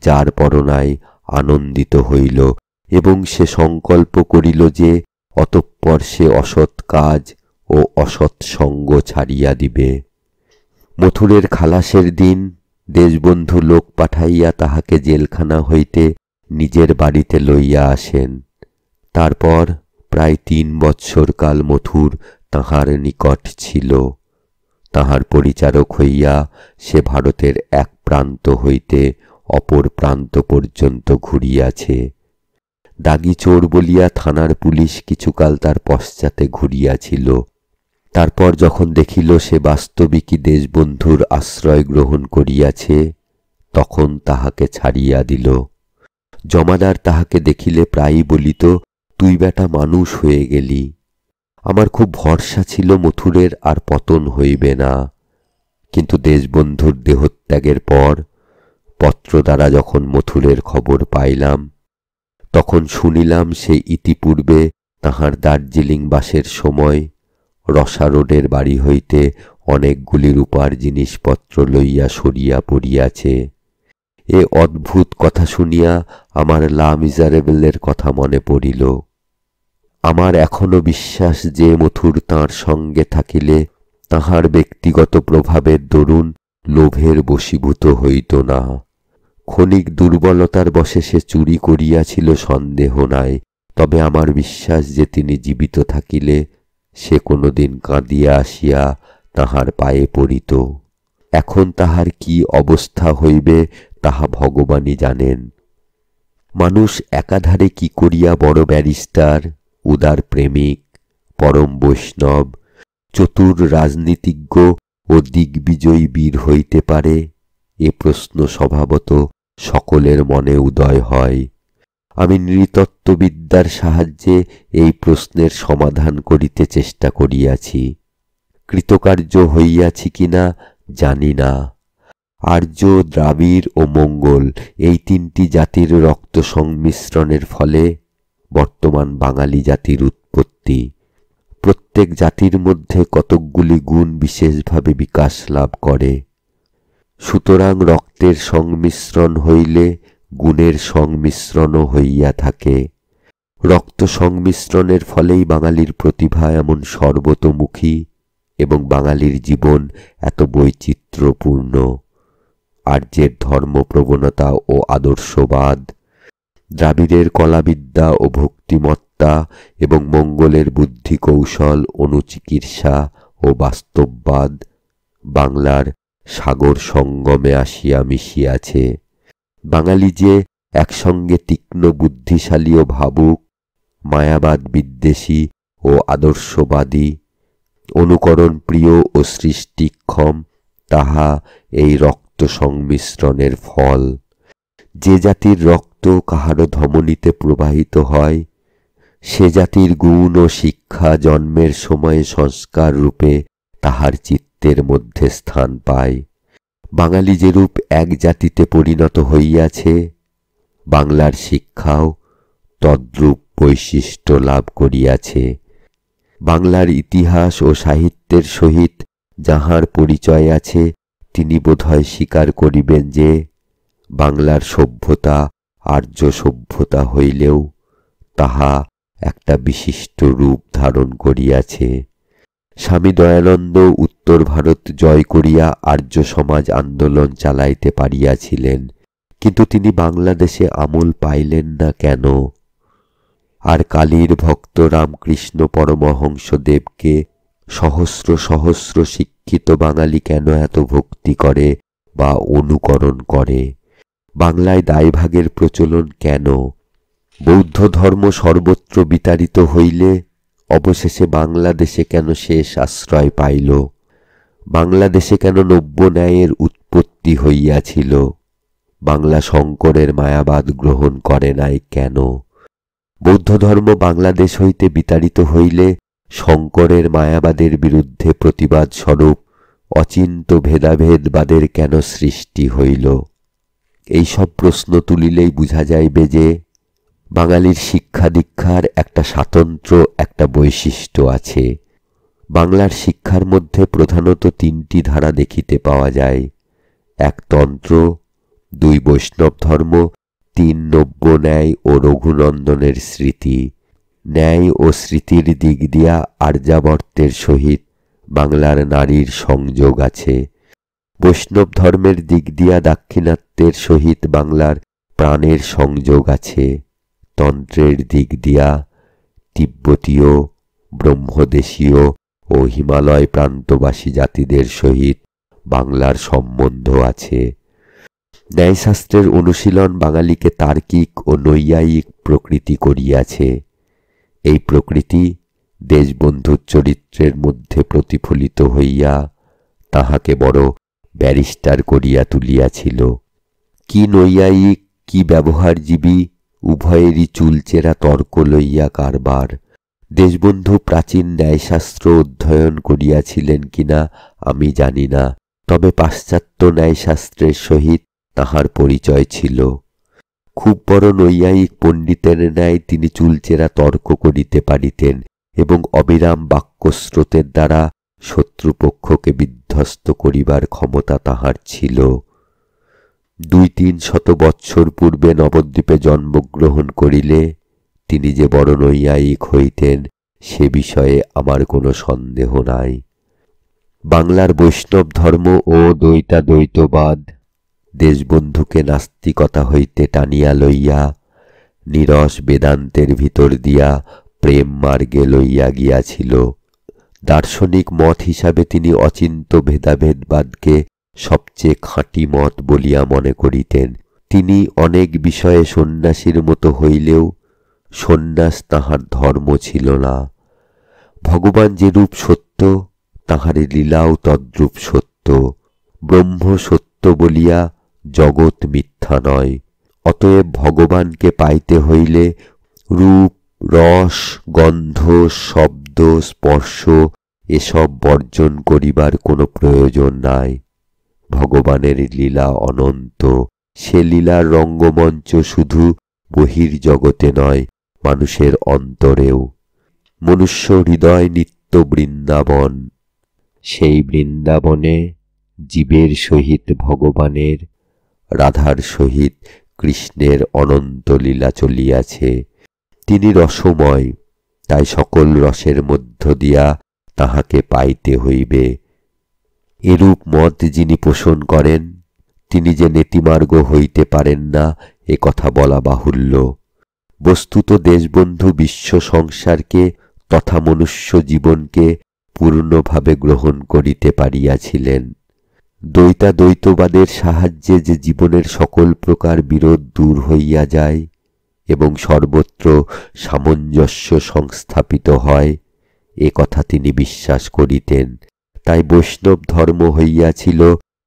যার পরনায় আনন্দিত হইল এবং সে সংকল্প করিল যে অতঃপর সে অসৎ কাজ ও অসৎ সঙ্গ ছাড়িয়া দিবে। মথুরের খালাসের দিন দেশবন্ধু লোক পাঠাইয়া তাহাকে জেলখানা হইতে নিজের বাড়িতে লইয়া আসেন। তারপর প্রায় ৩ বৎসর কাল মথুর তাহার নিকট ছিল। তাহার পরিচারক হইয়া সে ভারতের এক প্রান্ত হইতে অপর প্রান্ত পর্যন্ত ঘুরিয়াছে। দাগি চোর বলিয়া থানার পুলিশ কিছুকাল তার পশ্চাতে ঘুরিয়াছিল। তারপর যখন দেখিল সে বাস্তবিকই দেশবন্ধুর আশ্রয় গ্রহণ করিয়াছে, তখন তাহাকে ছাড়িয়া দিল। জমাদার তাহাকে দেখিলে প্রায়ই বলিত, তুই বেটা মানুষ হয়ে গেলি। আমার খুব ভরসা ছিল মথুরের আর পতন হইবে না, কিন্তু দেশবন্ধুর দেহত্যাগের পর পত্র দ্বারা যখন মথুরের খবর পাইলাম, তখন শুনিলাম সে ইতিপূর্বে তাহার দার্জিলিং বাসের সময় রসা রোডের বাড়ি হইতে অনেকগুলি রূপার জিনিসপত্র লইয়া সরিয়া পড়িয়াছে। এ অদ্ভুত কথা শুনিয়া আমার লা মিজারেবলের কথা মনে পড়িল। আমার এখনো বিশ্বাস যে মথুর তাঁর সঙ্গে থাকিলে তাহার ব্যক্তিগত প্রভাবের দরুন লোভের বশীভূত হইত না। ক্ষণিক দুর্বলতার বশে সে চুরি করিয়াছিল সন্দেহ নাই, তবে আমার বিশ্বাস যে তিনি জীবিত থাকিলে সে কোনোদিন কাঁদিয়া আসিয়া তাহার পায়ে পড়িত। এখন তাহার কি অবস্থা হইবে তাহা ভগবানই জানেন। মানুষ একাধারে কি করিয়া বড় ব্যারিস্টার, উদার প্রেমিক, পরম বৈষ্ণব, চতুর রাজনীতিজ্ঞ ও দিগ্বিজয়ী বীর হইতে পারে, এ প্রশ্ন স্বভাবত সকলের মনে উদয় হয়। আমি নৃতত্ত্ববিদ্যার সাহায্যে এই প্রশ্নের সমাধান করিতে চেষ্টা করিয়াছি। কৃতকার্য হইয়াছি কিনা জানি না। আর্য, দ্রাবিড় ও মঙ্গল এই ৩টি জাতির রক্ত সংমিশ্রণের ফলে বর্তমান বাঙালি জাতির উৎপত্তি। প্রত্যেক জাতির মধ্যে কতকগুলি গুণ বিশেষভাবে বিকাশ লাভ করে। সুতরাং রক্তের সংমিশ্রণ হইলে গুণের সংমিশ্রণও হইয়া থাকে। রক্ত সংমিশ্রণের ফলেই বাঙালির প্রতিভা এমন সর্বতোমুখী এবং বাঙালির জীবন এত বৈচিত্র্যপূর্ণ। আর্যের ধর্মপ্রবণতা ও আদর্শবাদ, দ্রাবিড়ের কলাবিদ্যা ও ভক্তিমত্তা এবং মঙ্গলের বুদ্ধি কৌশল, অনুচিকিৎসা ও বাস্তববাদ বাংলার সাগর সঙ্গমে আসিয়া মিশিয়াছে। বাঙালি যে একসঙ্গে তীক্ষ্ণ বুদ্ধিশালী ও ভাবুক, মায়াবাদ বিদ্বেষী ও আদর্শবাদী, অনুকরণ প্রিয় ও সৃষ্টিক্ষম, তাহা এই রক্ত সংমিশ্রণের ফল। যে জাতির রক্ত কাহারও ধমনীতে প্রবাহিত হয়, সে জাতির গুণ ও শিক্ষা জন্মের সময়ে সংস্কার রূপে তাহার চিত্তের মধ্যে স্থান পায়। বাঙালি যেরূপ এক জাতিতে পরিণত হইয়াছে, বাংলার শিক্ষাও তদ্রূপ বৈশিষ্ট্য লাভ করিয়াছে। বাংলার ইতিহাস ও সাহিত্যের সহিত যাহার পরিচয় আছে, তিনি বোধহয় স্বীকার করিবেন যে বাংলার সভ্যতা আর্য সভ্যতা হইলেও তাহা একটা বিশিষ্ট রূপ ধারণ করিয়াছে। স্বামী দয়ানন্দ উত্তর ভারত জয় করিয়া আর্য সমাজ আন্দোলন চালাইতে পারিয়াছিলেন, কিন্তু তিনি বাংলাদেশে আমল পাইলেন না কেন? আর কালীর ভক্ত রামকৃষ্ণ পরমহংসদেবকে সহস্র সহস্র শিক্ষিত বাঙালি কেন এত ভক্তি করে বা অনুকরণ করে? বাংলায় দায়ভাগের প্রচলন কেন? বৌদ্ধ ধর্ম সর্বত্র বিতাড়িত হইলে অবশেষে বাংলাদেশে কেন শেষ আশ্রয় পাইল? বাংলাদেশে কেন নব্য ন্যায়ের উৎপত্তি হইয়াছিল? বাংলা শঙ্করের মায়াবাদ গ্রহণ করে নাই কেন? বৌদ্ধ ধর্ম বাংলাদেশ হইতে বিতাড়িত হইলে শঙ্করের মায়াবাদের বিরুদ্ধে প্রতিবাদ স্বরূপ অচিন্ত ভেদাভেদবাদের কেন সৃষ্টি হইল? এই সব প্রশ্ন তুলিলেই বুঝা যাইবে যে বাঙালির শিক্ষা দীক্ষার একটা স্বাতন্ত্র্য একটা বৈশিষ্ট্য আছে। বাংলার শিক্ষার মধ্যে প্রধানত তিনটি ধারা দেখিতে পাওয়া যায়। এক তন্ত্র, দুই বৈষ্ণব ধর্ম, তিন নব্য ন্যায় ও রঘুনন্দনের স্মৃতি। ন্যায় ও স্মৃতির দিক দিয়া আর্যাবর্তের সহিত বাংলার নারীর সংযোগ আছে। বৈষ্ণব ধর্মের দিক দিয়া দাক্ষিণাত্যের সহিত বাংলার প্রাণের সংযোগ আছে। তন্ত্রের দিক দিয়া তিব্বতীয়, ব্রহ্মদেশীয় ও হিমালয় প্রান্তবাসী জাতিদের সহিত বাংলার সম্বন্ধ আছে। ন্যায়শাস্ত্রের অনুশীলন বাঙালিকে তার্কিক ও নৈয়ায়িক প্রকৃতি করিয়াছে। এই প্রকৃতি দেশবন্ধুর চরিত্রের মধ্যে প্রতিফলিত হইয়া তাহাকে বড় ব্যারিস্টার করিয়া তুলিয়াছিল। কি নৈয়ায়িক কি ব্যবহারজীবী উভয়েরই চুলচেরা তর্ক লইয়া কারবার। দেশবন্ধু প্রাচীন ন্যায়শাস্ত্র অধ্যয়ন করিয়াছিলেন কিনা আমি জানি না, তবে পাশ্চাত্য ন্যায়শাস্ত্রের সহিত তাহার পরিচয় ছিল। খুব বড় নৈয়ায়িক পণ্ডিতের ন্যায় তিনি চুলচেরা তর্ক করিতে পারিতেন এবং অবিরাম বাক্যস্রোতের দ্বারা শত্রুপক্ষকে বিধ্বস্ত করিবার ক্ষমতা তাহার ছিল। ২-৩ বৎসর পূর্বে নবদ্বীপে জন্মগ্রহণ করিলে তিনি যে বড় নৈয়ায়িক হইতেন সে বিষয়ে আমার কোনো সন্দেহ নাই। বাংলার বৈষ্ণব ধর্ম ও দ্বৈতাদ্বৈতবাদ দেশবন্ধুকে নাস্তিকতা হইতে টানিয়া লইয়া নিরস বেদান্তের ভিতর দিয়া প্রেম মার্গে লইয়া গিয়াছিল। দার্শনিক মত হিসাবে তিনি অচিন্ত ভেদাভেদবাদকে সবচেয়ে খাঁটি মত বলিয়া মনে করিতেন। তিনি অনেক বিষয়ে সন্ন্যাসীর মতো হইলেও সন্ন্যাস তাহার ধর্ম ছিল না। ভগবান যেরূপ সত্য তাহার লীলাও তদ্রূপ সত্য। ব্রহ্ম সত্য বলিয়া জগৎ মিথ্যা নয়। অতএব ভগবানকে পাইতে হইলে রূপ, রস, গন্ধ, শব্দ, স্পর্শ এসব বর্জন করিবার কোনো প্রয়োজন নাই। ভগবানের লীলা অনন্ত। সে লীলার রঙ্গমঞ্চ শুধু বহির্জগতে নয়, মানুষের অন্তরেও। মনুষ্য হৃদয় নিত্য বৃন্দাবন। সেই বৃন্দাবনে জীবের সহিত ভগবানের, রাধার সহিত কৃষ্ণের অনন্ত লীলা চলিয়াছে। তিনি রসময়, তাই সকল রসের মধ্য দিয়া তাহাকে পাইতে হইবে। এরূপ মত যিনি পোষণ করেন তিনি যে নেতিমার্গ হইতে পারেন না এ কথা বলা বাহুল্য। বস্তুত দেশবন্ধু বিশ্ব সংসারকে তথা মনুষ্য জীবনকে পূর্ণভাবে গ্রহণ করিতে পারিয়াছিলেন। দ্বৈতাদ্বৈতবাদের সাহায্যে যে জীবনের সকল প্রকার বিরোধ দূর হইয়া যায় এবং সর্বত্র সামঞ্জস্য সংস্থাপিত হয়, এ কথা তিনি বিশ্বাস করিতেন। তাই বৈষ্ণব ধর্ম হইয়াছিল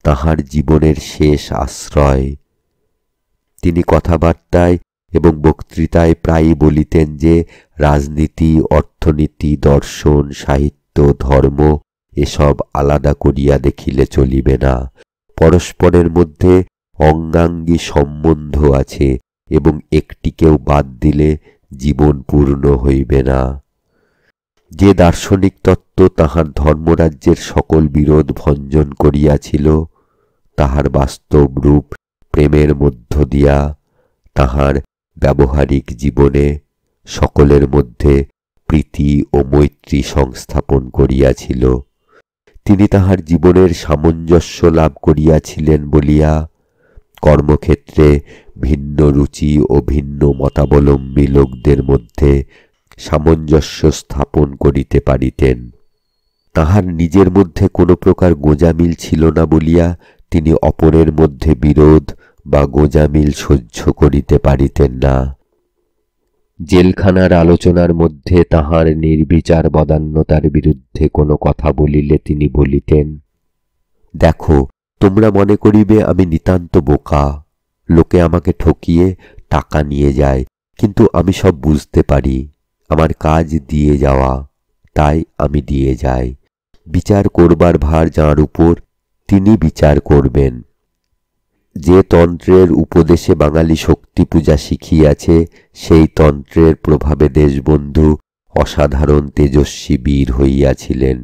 তাঁহার জীবনের শেষ আশ্রয়। তিনি কথাবার্তায় এবং বক্তৃতায় প্রায়ই বলিতেন যে রাজনীতি, অর্থনীতি, দর্শন, সাহিত্য, ধর্ম এসব আলাদা করিয়া দেখিলে চলিবে না। পরস্পরের মধ্যে অঙ্গাঙ্গী সম্বন্ধ আছে এবং একটিকেও বাদ দিলে জীবন পূর্ণ হইবে না। যে দার্শনিক তত্ত্ব তাহার ধর্মরাজ্যের সকল বিরোধ ভঞ্জন করিয়াছিল, তাহার বাস্তব রূপ প্রেমের মধ্য দিয়া তাহার ব্যবহারিক জীবনে সকলের মধ্যে প্রীতি ও মৈত্রী সংস্থাপন করিয়াছিল। তিনি তাহার জীবনের সামঞ্জস্য লাভ করিয়াছিলেন বলিয়া কর্মক্ষেত্রে ভিন্ন রুচি ও ভিন্ন মতাবলম্বী লোকদের মধ্যে সামঞ্জস্য স্থাপন করিতে পারিতেন। তাহার নিজের মধ্যে কোনো প্রকার গোঁজামিল ছিল না বলিয়া তিনি অপরের মধ্যে বিরোধ বা গোঁজামিল সহ্য করিতে পারিতেন না। জেলখানার আলোচনার মধ্যে তাহার নির্বিচার বদান্যতার বিরুদ্ধে কোনো কথা বলিলে তিনি বলিতেন, দেখো, তোমরা মনে করিবে আমি নিতান্ত বোকা, লোকে আমাকে ঠকিয়ে টাকা নিয়ে যায়, কিন্তু আমি সব বুঝতে পারি। আমার কাজ দিয়ে যাওয়া, তাই আমি দিয়ে যাই। বিচার করবার ভার যাঁর উপর, তিনি বিচার করবেন। যে তন্ত্রের উপদেশে বাঙালি শক্তি পূজা শিখিয়াছে, সেই তন্ত্রের প্রভাবে দেশবন্ধু অসাধারণ তেজস্বী বীর হইয়াছিলেন।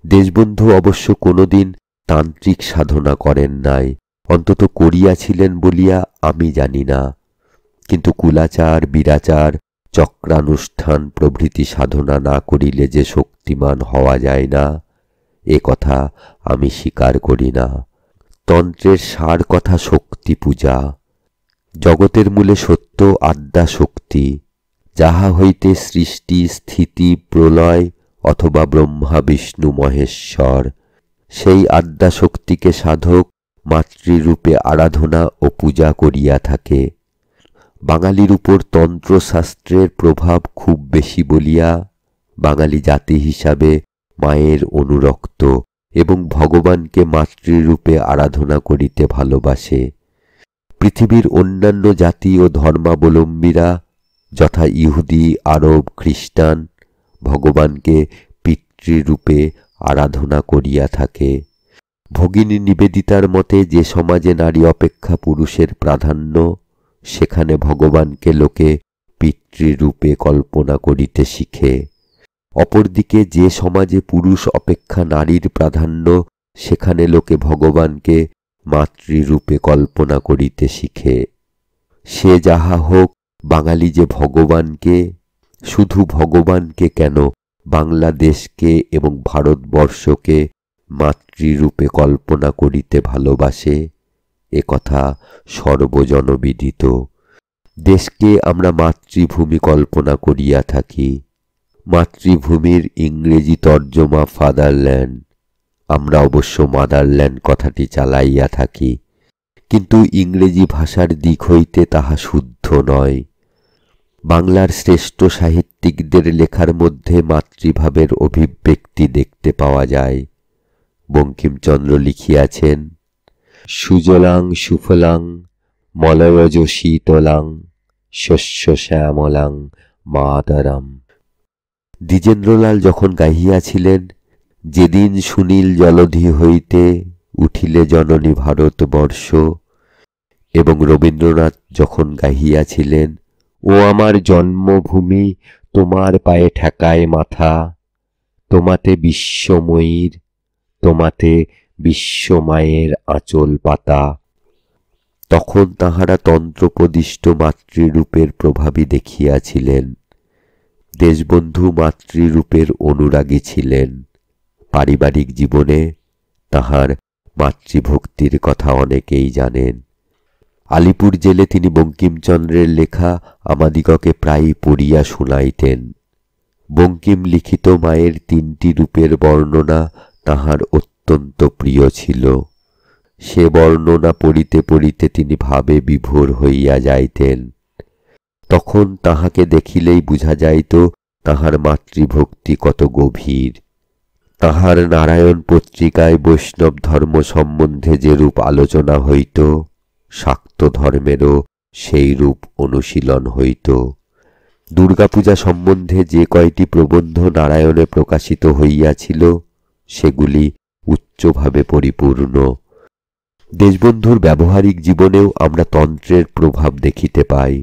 দেশবন্ধু অবশ্য কোনোদিন তান্ত্রিক সাধনা করেন নাই, অন্তত করিয়াছিলেন বলিয়া আমি জানি না। কিন্তু কুলাচার, বীরাচার, চক্রানুষ্ঠান প্রভৃতি সাধনা না করিলে যে শক্তিমান হওয়া যায় না, এ কথা আমি স্বীকার করি না। তন্ত্রের সার কথা শক্তি পূজা। জগতের মূলে সত্য আদ্যা শক্তি, যাহা হইতে সৃষ্টি, স্থিতি, প্রলয় অথবা ব্রহ্মা, বিষ্ণু, মহেশ্বর, সেই আদ্যা শক্তিকে সাধক মাতৃরূপে আরাধনা ও পূজা করিয়া থাকে। বাঙালির উপর তন্ত্রশাস্ত্রের প্রভাব খুব বেশি বলিয়া বাঙালি জাতি হিসাবে মায়ের অনুরক্ত এবং ভগবানকে মাতৃরূপে আরাধনা করিতে ভালোবাসে। পৃথিবীর অন্যান্য জাতি ও ধর্মাবলম্বীরা যথা ইহুদি, আরব, খ্রিস্টান ভগবানকে পিতৃরূপে আরাধনা করিয়া থাকে। ভগিনী নিবেদিতার মতে যে সমাজে নারী অপেক্ষা পুরুষের প্রাধান্য, সেখানে ভগবানকে লোকে পিতৃরূপে কল্পনা করিতে শিখে। অপরদিকে যে সমাজে পুরুষ অপেক্ষা নারীর প্রাধান্য, সেখানে লোকে ভগবানকে মাতৃরূপে কল্পনা করিতে শিখে। সে যাহা হোক, বাঙালি যে ভগবানকে, শুধু ভগবানকে কেন, বাংলাদেশকে এবং ভারতবর্ষকে মাতৃরূপে কল্পনা করিতে ভালোবাসে, এ কথা সর্বজনবিদিত। দেশকে আমরা মাতৃভূমি কল্পনা করিয়া থাকি। মাতৃভূমির ইংরেজি তর্জমা ফাদারল্যান্ড। আমরা অবশ্য মাদারল্যান্ড কথাটি চালাইয়া থাকি, কিন্তু ইংরেজি ভাষার দিক হইতে তাহা শুদ্ধ নয়। বাংলার শ্রেষ্ঠ সাহিত্যিকদের লেখার মধ্যে মাতৃভাবের অভিব্যক্তি দেখতে পাওয়া যায়। বঙ্কিমচন্দ্র লিখিয়াছেন, সুজলাং সুফলাং মলয়জ শীতলাং শস্য শ্যামলাং মাতরম। দ্বিজেন্দ্রলাল যখন গাহিয়াছিলেন, যেদিন সুনীল জলধি হইতে উঠিলে জননী ভারতবর্ষ, এবং রবীন্দ্রনাথ যখন গাহিয়াছিলেন, ও আমার জন্মভূমি, তোমার পায়ে ঠেকায় মাথা, তোমাতে বিশ্বময়ীর, তোমাতে বিশ্বমায়ের আঁচল পাতা, তখন তাহারা তন্ত্রোপদিষ্ট মাতৃরূপের প্রভাবী দেখিয়াছিলেন। দেশবন্ধু মাতৃরূপের অনুরাগী ছিলেন। পারিবারিক জীবনে তাহার মাতৃভক্তির কথা অনেকেই জানেন। আলিপুর জেলে তিনি বঙ্কিমচন্দ্রের লেখা আমাদিগকে প্রায়ই পড়িয়া শুনাইতেন। বঙ্কিম লিখিত মায়ের 3টি রূপের বর্ণনা তাহার অত্যন্ত প্রিয় ছিল। সে বর্ণনা পড়িতে পড়িতে তিনি ভাবে বিভোর হইয়া যাইতেন। তখন তাহাকে দেখিলেই বুঝা যাইত তাহার মাতৃভক্তি কত গভীর। তাহার নারায়ণ পত্রিকায় বৈষ্ণব ধর্ম সম্বন্ধে যেরূপ আলোচনা হইত, শাক্ত ধর্মেরও সেই রূপ অনুশীলন হইত। দুর্গাপূজা সম্বন্ধে যে কয়টি প্রবন্ধ নারায়ণে প্রকাশিত হইয়াছিল, সেগুলি উচ্চভাবে পরিপূর্ণ। দেশবন্ধুর ব্যবহারিক জীবনেও আমরা তন্ত্রের প্রভাব দেখিতে পাই।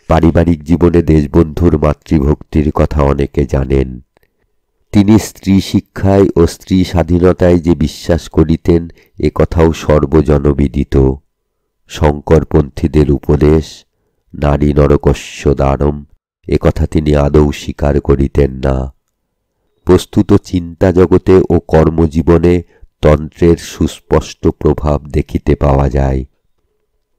পারিবারিক জীবনে দেশবন্ধুর মাতৃভক্তির কথা অনেকে জানেন। তিনি স্ত্রী শিক্ষায় ও স্ত্রী স্বাধীনতায় যে বিশ্বাস করিতেন, এ কথাও সর্বজনবিদিত। শঙ্করপন্থীদের উপদেশ নারী নরকস্য দারম, এ কথা তিনি আদৌ স্বীকার করিতেন না। বস্তুত চিন্তা জগতে ও কর্মজীবনে তন্ত্রের সুস্পষ্ট প্রভাব দেখিতে পাওয়া যায়।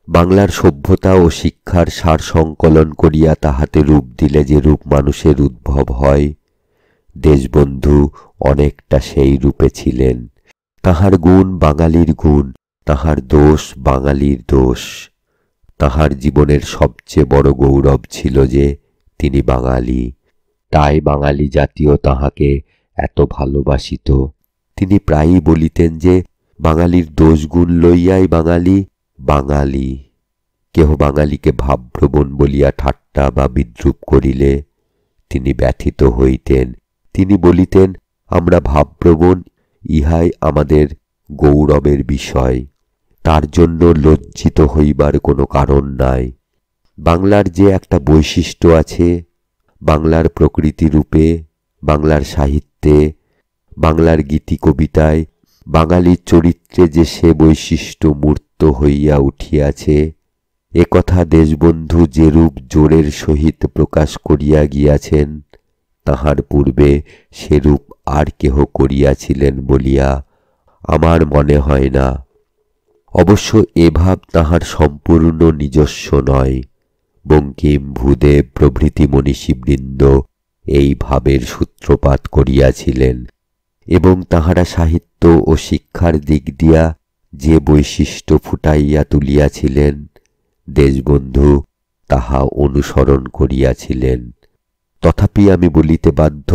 বাংলার সভ্যতা ও শিক্ষার সার সংকলন করিয়া তাহাতে রূপ দিলে যে রূপ মানুষের উদ্ভব হয়, দেশবন্ধু অনেকটা সেই রূপে ছিলেন। তাহার গুণ বাঙালির গুণ, তাহার দোষ বাঙালির দোষ। তাহার জীবনের সবচেয়ে বড় গৌরব ছিল যে তিনি বাঙালি, তাই বাঙালি জাতীয় তাহাকে এত ভালোবাসিত। তিনি প্রায়ই বলিতেন যে বাঙালির দোষগুণ লইয়াই বাঙালি বাঙালি। কেহ বাঙালিকে ভাবপ্রবণ বলিয়া ঠাট্টা বা বিদ্রূপ করিলে তিনি ব্যথিত হইতেন। তিনি বলিতেন, আমরা ভাবপ্রবণ, ইহাই আমাদের গৌরবের বিষয়, তার জন্য লজ্জিত হইবার কোনো কারণ নাই। বাংলার যে একটা বৈশিষ্ট্য আছে, বাংলার প্রকৃতিরূপে, বাংলার সাহিত্যে, বাংলার গীতি কবিতায়, বাঙালির চরিত্রে যে সে বৈশিষ্ট্য মূর্ত হইয়া উঠিয়াছে, এ কথা দেশবন্ধু যেরূপ জোরের সহিত প্রকাশ করিয়া গিয়াছেন, তাহার পূর্বে সেরূপ আর কেহ করিয়াছিলেন বলিয়া আমার মনে হয় না। অবশ্য এ ভাব তাহার সম্পূর্ণ নিজস্ব নয়। বঙ্কিম, ভূদেব প্রভৃতি মনীষীবৃন্দ এই ভাবের সূত্রপাত করিয়াছিলেন, এবং তাহারা সাহিত্য ও শিক্ষার দিক দিয়া যে বৈশিষ্ট্য ফুটাইয়া তুলিয়াছিলেন, দেশবন্ধু তাহা অনুসরণ করিয়াছিলেন। তথাপি আমি বলিতে বাধ্য,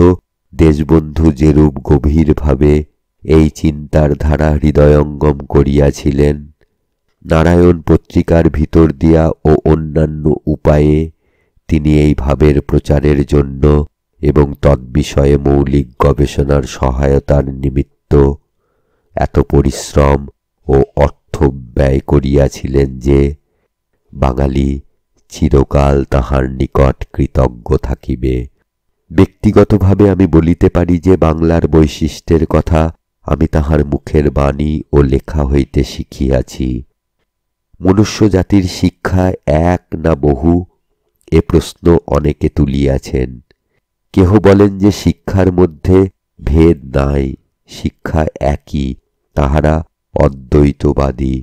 দেশবন্ধু যেরূপ গভীরভাবে এই চিন্তার ধারা হৃদয়ঙ্গম করিয়াছিলেন, নারায়ণ পত্রিকার ভিতর দিয়া ও অন্যান্য উপায়ে তিনি এই ভাবের প্রচারের জন্য এবং তদ্বিষয়ে মৌলিক গবেষণার সহায়তার নিমিত্ত এত পরিশ্রম ও অর্থ ব্যয় করিয়াছিলেন যে বাঙালি চিরকাল তাহার নিকট কৃতজ্ঞ থাকিবে। ব্যক্তিগতভাবে আমি বলিতে পারি যে বাংলার বৈশিষ্ট্যের কথা আমি তাহার মুখের বাণী ও লেখা হইতে শিখিয়াছি। মনুষ্য জাতির শিক্ষা এক না বহু, এ প্রশ্ন অনেকে তুলিয়াছেন। কেহ বলেন যে শিক্ষার মধ্যে ভেদ নাই, শিক্ষা একই, তাহারা অদ্বৈতবাদী।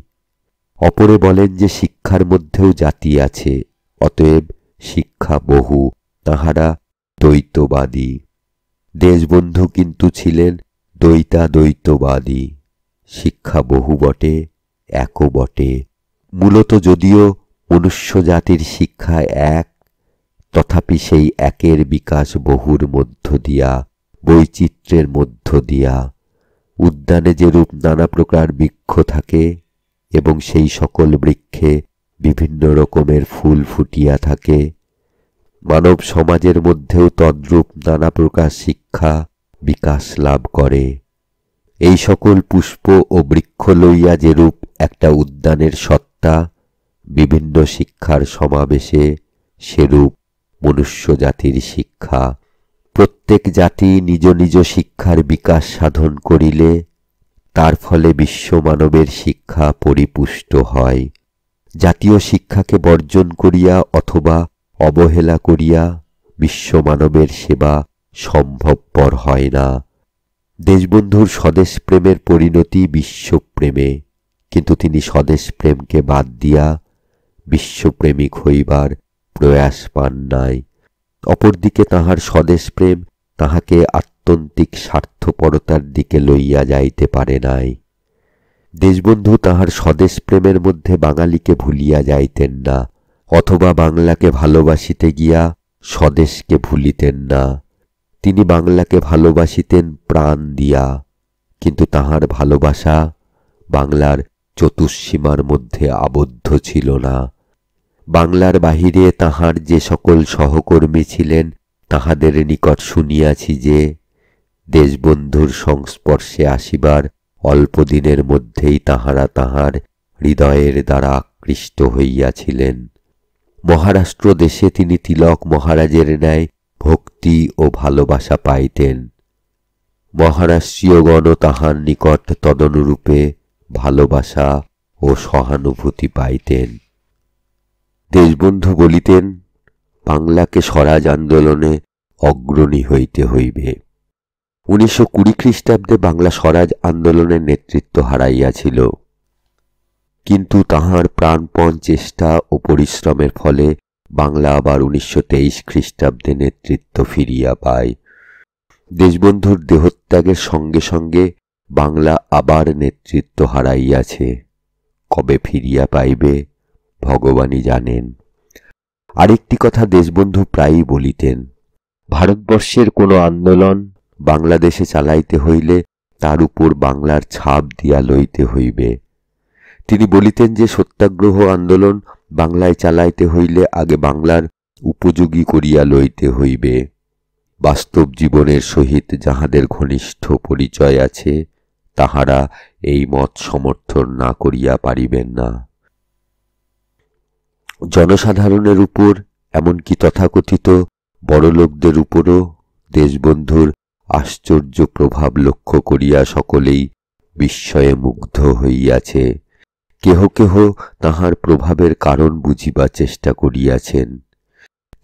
অপরে বলেন যে শিক্ষার মধ্যেও জাতি আছে, অতএব শিক্ষা বহু, তাহারা দ্বৈতবাদী। দেশবন্ধু কিন্তু ছিলেন দ্বৈতাদ্বৈতবাদী। শিক্ষা বহু বটে, একও বটে। মূলত যদিও মনুষ্য জাতির শিক্ষা এক, তথাপি সেই একের বিকাশ বহুর মধ্য দিয়া, বৈচিত্র্যের মধ্য দিয়া। উদ্যানে যেরূপ নানা প্রকার বৃক্ষ থাকে এবং সেই সকল বৃক্ষে বিভিন্ন রকমের ফুল ফুটিয়া থাকে, মানব সমাজের মধ্যেও তদ্রূপ নানা প্রকার শিক্ষা বিকাশ লাভ করে। এই সকল পুষ্প ও বৃক্ষ লইয়া যেরূপ একটা উদ্যানের সত্তা বিভিন্ন শিক্ষার সমাবেশে, সেরূপ মনুষ্য জাতির শিক্ষা। প্রত্যেক জাতি নিজ নিজ শিক্ষার বিকাশ সাধন করিলে তার ফলে বিশ্ব মানবের শিক্ষা পরিপুষ্ট হয়। জাতীয় শিক্ষাকে বর্জন করিয়া অথবা অবহেলা করিয়া বিশ্ব মানবের সেবা সম্ভবপর হয় না। দেশবন্ধুর স্বদেশ প্রেমের পরিণতি বিশ্বপ্রেমে, কিন্তু তিনি স্বদেশ প্রেমকে বাদ দিয়া বিশ্বপ্রেমিক হইবার প্রয়াস পান নাই। অপরদিকে তাহার স্বদেশ প্রেম তাহাকে আত্যন্তিক স্বার্থপরতার দিকে লইয়া যাইতে পারে নাই। দেশবন্ধু তাহার স্বদেশ প্রেমের মধ্যে বাঙালিকে ভুলিয়া যাইতেন না, অথবা বাংলাকে ভালোবাসিতে গিয়া স্বদেশকে ভুলিতেন না। তিনি বাংলাকে ভালোবাসিতেন প্রাণ দিয়া, কিন্তু তাহার ভালোবাসা বাংলার চতুষ্সীমার মধ্যে আবদ্ধ ছিল না। বাংলার বাহিরে তাহার যে সকল সহকর্মী ছিলেন, তাহাদের নিকট শুনিয়াছি যে দেশবন্ধুর সংস্পর্শে আসিবার অল্পদিনের মধ্যেই তাহারা তাহার হৃদয়ের দ্বারা আকৃষ্ট হইয়াছিলেন। মহারাষ্ট্র দেশে তিনি তিলক মহারাজের ন্যায় ভক্তি ও ভালোবাসা পাইতেন। মহারাষ্ট্রীয়গণও তাহার নিকট তদনুরূপে ভালোবাসা ও সহানুভূতি পাইতেন। দেশবন্ধু বলিতেন, বাংলাকে স্বরাজ আন্দোলনে অগ্রণী হইতে হইবে। 1920 খ্রিস্টাব্দে বাংলা স্বরাজ আন্দোলনের নেতৃত্ব হারাইয়াছিল, কিন্তু তাহার প্রাণপণ চেষ্টা ও পরিশ্রমের ফলে বাংলা আবার 1923 খ্রিস্টাব্দে নেতৃত্ব ফিরিয়া পায়। দেশবন্ধুর দেহত্যাগের সঙ্গে সঙ্গে বাংলা আবার নেতৃত্ব হারাইয়াছে। কবে ফিরিয়া পাইবে ভগবানই জানেন। আরেকটি কথা দেশবন্ধু প্রায়ই বলিতেন, ভারতবর্ষের কোনো আন্দোলন বাংলাদেশে চালাইতে হইলে তার উপর বাংলার ছাপ দিয়া লইতে হইবে। তিনি বলিতেন যে সত্যাগ্রহ আন্দোলন বাংলায় চালাইতে হইলে আগে বাংলার উপযোগী করিয়া লইতে হইবে। বাস্তব জীবনের সহিত যাহাদের ঘনিষ্ঠ পরিচয় আছে, তাহারা এই মত সমর্থন না করিয়া পারিবেন না। জনসাধারণের উপর, এমনকি তথাকথিত বড়লোকদের উপরও দেশবন্ধুর আশ্চর্য প্রভাব লক্ষ্য করিয়া সকলেই বিস্ময়ে মুগ্ধ হইয়াছে। কেহ কেহ তাহার প্রভাবের কারণ বুঝিবার চেষ্টা করিয়াছেন।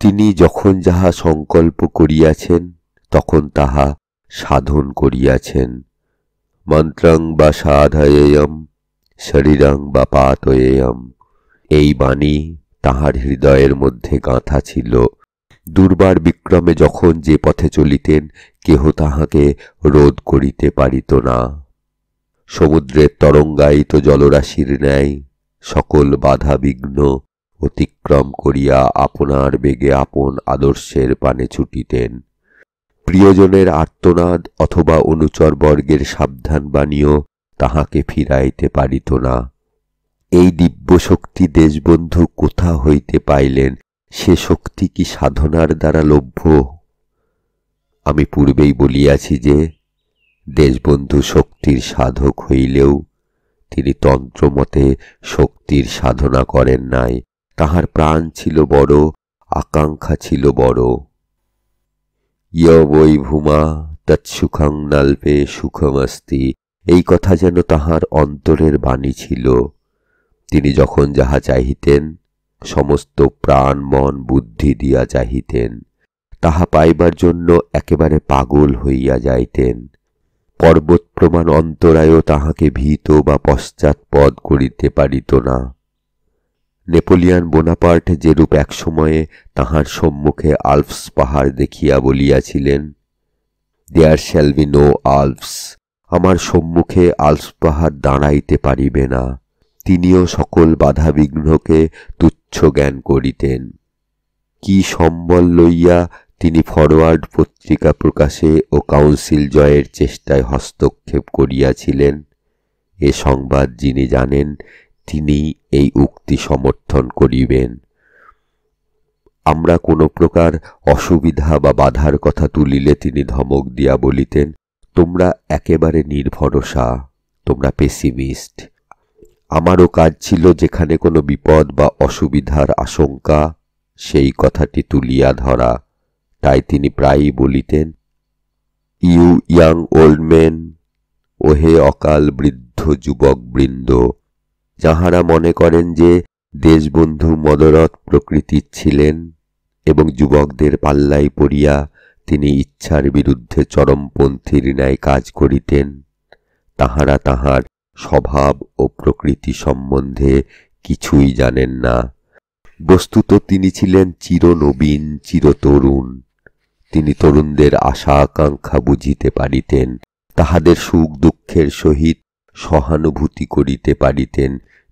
তিনি যখন যাহা সংকল্প করিয়াছেন, তখন তাহা সাধন করিয়াছেন। মন্ত্রং বা সাধয়েয়ম শরীরং বা পাতয়েয়ম, এই বাণী তাহার হৃদয়ের মধ্যে গাঁথা ছিল। দুর্বার বিক্রমে যখন যে পথে চলিতেন, কেহ তাহাকে রোধ করিতে পারিত না। সমুদ্রের তরঙ্গায়িত জলরাশির ন্যায় সকল বাধা বিঘ্ন অতিক্রম করিয়া আপনার বেগে আপন আদর্শের পানে ছুটিতেন। প্রিয়জনের আর্তনাদ অথবা অনুচরবর্গের সাবধান বাণীও তাহাকে ফিরাইতে পারিত না। এই দিব্য শক্তি দেশবন্ধু কোথা হইতে পাইলেন? সে শক্তি কি সাধনার দ্বারা লভ্য? আমি পূর্বেই বলিয়াছি যে দেশবন্ধু শক্তির সাধক হইলেও তিনি তন্ত্রমতে শক্তির সাধনা করেন নাই। তাহার প্রাণ ছিল বড়, আকাঙ্ক্ষা ছিল বড়। ইয় বৈ ভূমা তৎসুখং নাল্পে সুখমস্তি, এই কথা যেন তাহার অন্তরের বাণী ছিল। তিনি যখন যাহা চাহিতেন, সমস্ত প্রাণ মন বুদ্ধি দিয়া চাহিতেন। তাহা পাইবার জন্য একেবারে পাগল হইয়া যাইতেন। পর্বত প্রমাণ অন্তরায়ও তাহাকে ভীত বা পশ্চাৎপদ করিতে পারিত না। নেপোলিয়ন বোনাপার্ট যেরূপ এক সময়ে তাহার সম্মুখে আল্পস পাহাড় দেখিয়া বলিয়াছিলেন, there shall be no Alps, আমার সম্মুখে আল্পস পাহাড় দাঁড়াইতে পারিবে না। তিনিও সকল বাধা বিঘ্নকে তুচ্ছ জ্ঞান করিতেন। কি সম্বল লইয়া তিনি ফরওয়ার্ড পত্রিকা প্রকাশে ও কাউন্সিল জয়ের চেষ্টায় হস্তক্ষেপ করিয়াছিলেন, এ সংবাদ যিনি জানেন, তিনি এই উক্তি সমর্থন করিবেন। আমরা কোনো প্রকার অসুবিধা বা বাধার কথা তুলিলে তিনি ধমক দিয়া বলিতেন, তোমরা একেবারে নির্ভরসা, তোমরা পেসিমিস্ট। আমারও কাজ ছিল যেখানে কোনো বিপদ বা অসুবিধার আশঙ্কা, সেই কথাটি তুলিয়া ধরা। তাই তিনি প্রায়ই বলিতেন, ইউ ইয়াং ওল্ড মেন, ওহে অকাল বৃদ্ধ যুবক বৃন্দ, যাহারা মনে করেন যে দেশবন্ধু মদরথ প্রকৃতির ছিলেন এবং যুবকদের পাল্লায় পড়িয়া তিনি ইচ্ছার বিরুদ্ধে চরমপন্থীর ন্যায় কাজ করিতেন, তাহারা তাহার স্বভাব ও প্রকৃতি সম্বন্ধে কিছুই জানেন না। বস্তুত তিনি ছিলেন চিরনবীন, চিরতরুণ। তিনি তরুণদের আশা আকাঙ্ক্ষা বুঝিতে পারিতেন, তাহাদের সুখ দুঃখের সহিত সহানুভূতি করিতে পারিতেন।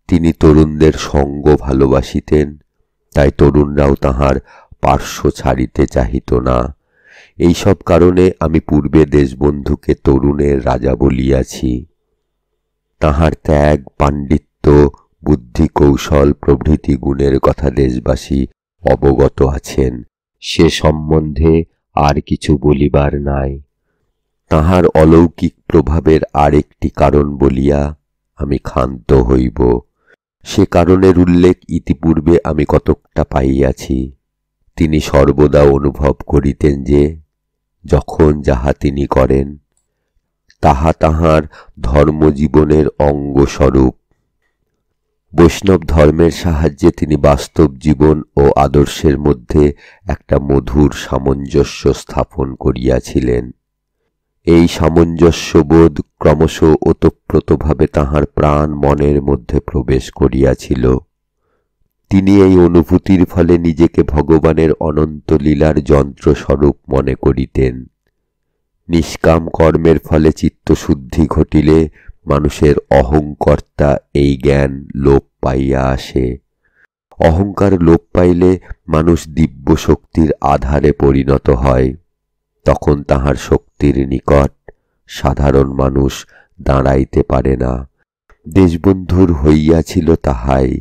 তিনি তরুণদের সঙ্গ ভালোবাসিতেন, তাই তরুণরাও তাহার পার্শ্ব ছাড়িতে চাহিত না। এইসব কারণে আমি পূর্বে দেশবন্ধুকে তরুণের রাজা বলিয়াছি। তাহার ত্যাগ, পাণ্ডিত্য, বুদ্ধি, কৌশল প্রভৃতি গুণের কথা দেশবাসী অবগত আছেন, সে সম্বন্ধে আর কিছু বলিবার নাই। তাহার অলৌকিক প্রভাবের আর একটি কারণ বলিয়া আমি ক্ষান্ত হইব। সে কারণের উল্লেখ ইতিপূর্বে আমি কতকটা পাইয়াছি। তিনি সর্বদা অনুভব করিতেন যে যখন যাহা তিনি করেন তাহা তাহার ধর্মজীবনের অঙ্গস্বরূপ। বৈষ্ণব ধর্মের সাহায্যে তিনি বাস্তব জীবন ও আদর্শের মধ্যে একটা মধুর সামঞ্জস্য স্থাপন করিয়াছিলেন। এই সামঞ্জস্যবোধ ক্রমশ ওতপ্রোতভাবে তাহার প্রাণ মনের মধ্যে প্রবেশ করিয়াছিল। তিনি এই অনুভূতির ফলে নিজেকে ভগবানের অনন্ত লীলার যন্ত্রস্বরূপ মনে করিতেন। নিষ্কাম কর্মের ফলে চিত্তশুদ্ধি ঘটিলে মানুষের অহংকর্তা এই জ্ঞান লোপ পাইয়া আসে। অহংকার লোপ পাইলে মানুষ দিব্য শক্তির আধারে পরিণত হয়। তখন তাহার শক্তির নিকট সাধারণ মানুষ দাঁড়াইতে পারে না। দেশবন্ধুর হইয়াছিল তাহাই।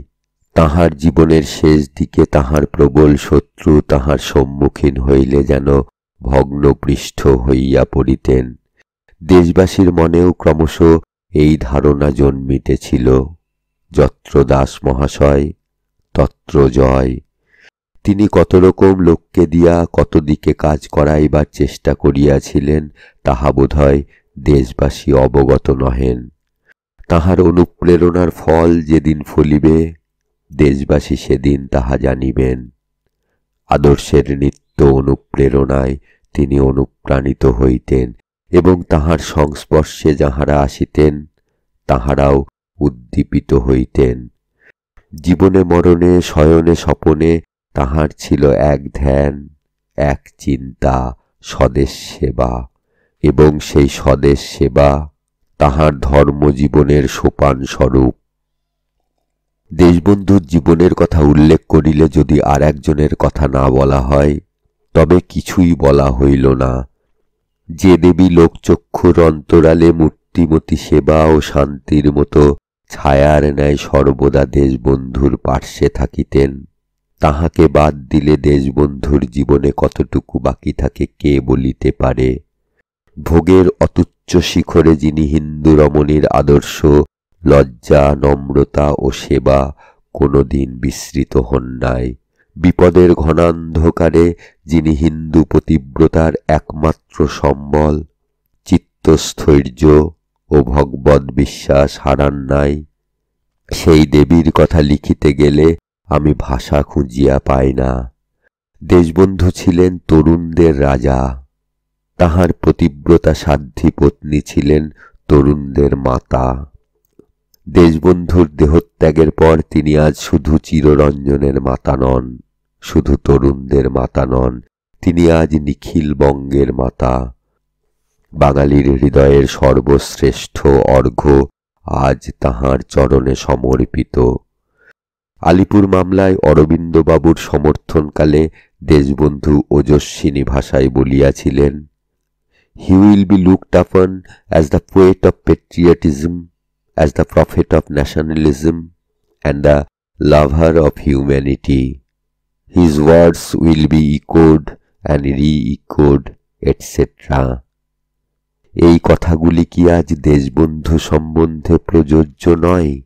তাহার জীবনের শেষ দিকে তাহার প্রবল শত্রু তাহার সম্মুখীন হইলে যেন ভগ্নপৃষ্ঠ হইয়া পড়িতেন। দেশবাসীর মনেও ক্রমশ এই ধারণা জন্মিতেছিল, যত্র দাস মহাশয় তত্র জয়। তিনি কত রকম লোককে দিয়া কত দিকে কাজ করাইবার চেষ্টা করিয়াছিলেন তাহা বোধহয় দেশবাসী অবগত নহেন। তাহার অনুপ্রেরণার ফল যেদিন ফলিবে দেশবাসী সেদিন তাহা জানিবেন। আদর্শের নিত্য অনুপ্রেরণায় তিনি অনুপ্রাণিত হইতেন এবং তাহার সংস্পর্শে যাহারা আসিতেন তাহারাও উদ্দীপিত হইতেন। জীবনে মরণে শয়নে স্বপনে তাহার ছিল এক ধ্যান, এক চিন্তা, স্বদেশ সেবা, এবং সেই স্বদেশ সেবা তাহার ধর্মজীবনের সোপান স্বরূপ। দেশবন্ধুর জীবনের কথা উল্লেখ করিলে যদি আর একজনের কথা না বলা হয় তবে কিছুই বলা হইল না। যে দেবী লোকচক্ষুর অন্তরালে মূর্তিমতী সেবা ও শান্তির মতো ছায়ার ন্যায় সর্বদা দেশবন্ধুর পার্শ্বে থাকিতেন, তাহাকে বাদ দিলে দেশবন্ধুর জীবনে কতটুকু বাকি থাকে কে বলিতে পারে। ভোগের অতুচ্চ শিখরে যিনি হিন্দু রমণীর আদর্শ, লজ্জা, নম্রতা ও সেবা কোনোদিন বিস্মৃত হন নাই। বিপদের ঘনান্ধকারে যিনি হিন্দু পতিব্রতার একমাত্র সম্বল, চিত্তস্থৈর্য ও ভগবদ বিশ্বাস হারান নাই, সেই দেবীর কথা লিখিতে গেলে আমি ভাষা খুঁজিয়া পাই না। দেশবন্ধু ছিলেন তরুণদের রাজা। তাহার পতিব্রতা সাধ্বী পত্নী ছিলেন তরুণদের মাতা। দেশবন্ধুর দেহত্যাগের পর তিনি আজ শুধু চিররঞ্জনের মাতা নন, শুধু তরুণদের মাতা নন, তিনি আজ নিখিল বঙ্গের মাতা। বাঙালির হৃদয়ের সর্বশ্রেষ্ঠ অর্ঘ্য আজ তাহার চরণে সমর্পিত। আলিপুর মামলায় অরবিন্দবাবুর সমর্থনকালে দেশবন্ধু ওজস্বিনী ভাষায় বলিয়াছিলেন, "He will be looked upon as the poet of patriotism, as the prophet of nationalism, and the lover of humanity. His words will be echoed and re-echoed, etc." এই কথাগুলি কি আজ দেশবন্ধু সম্বন্ধে প্রযোজ্য নয়?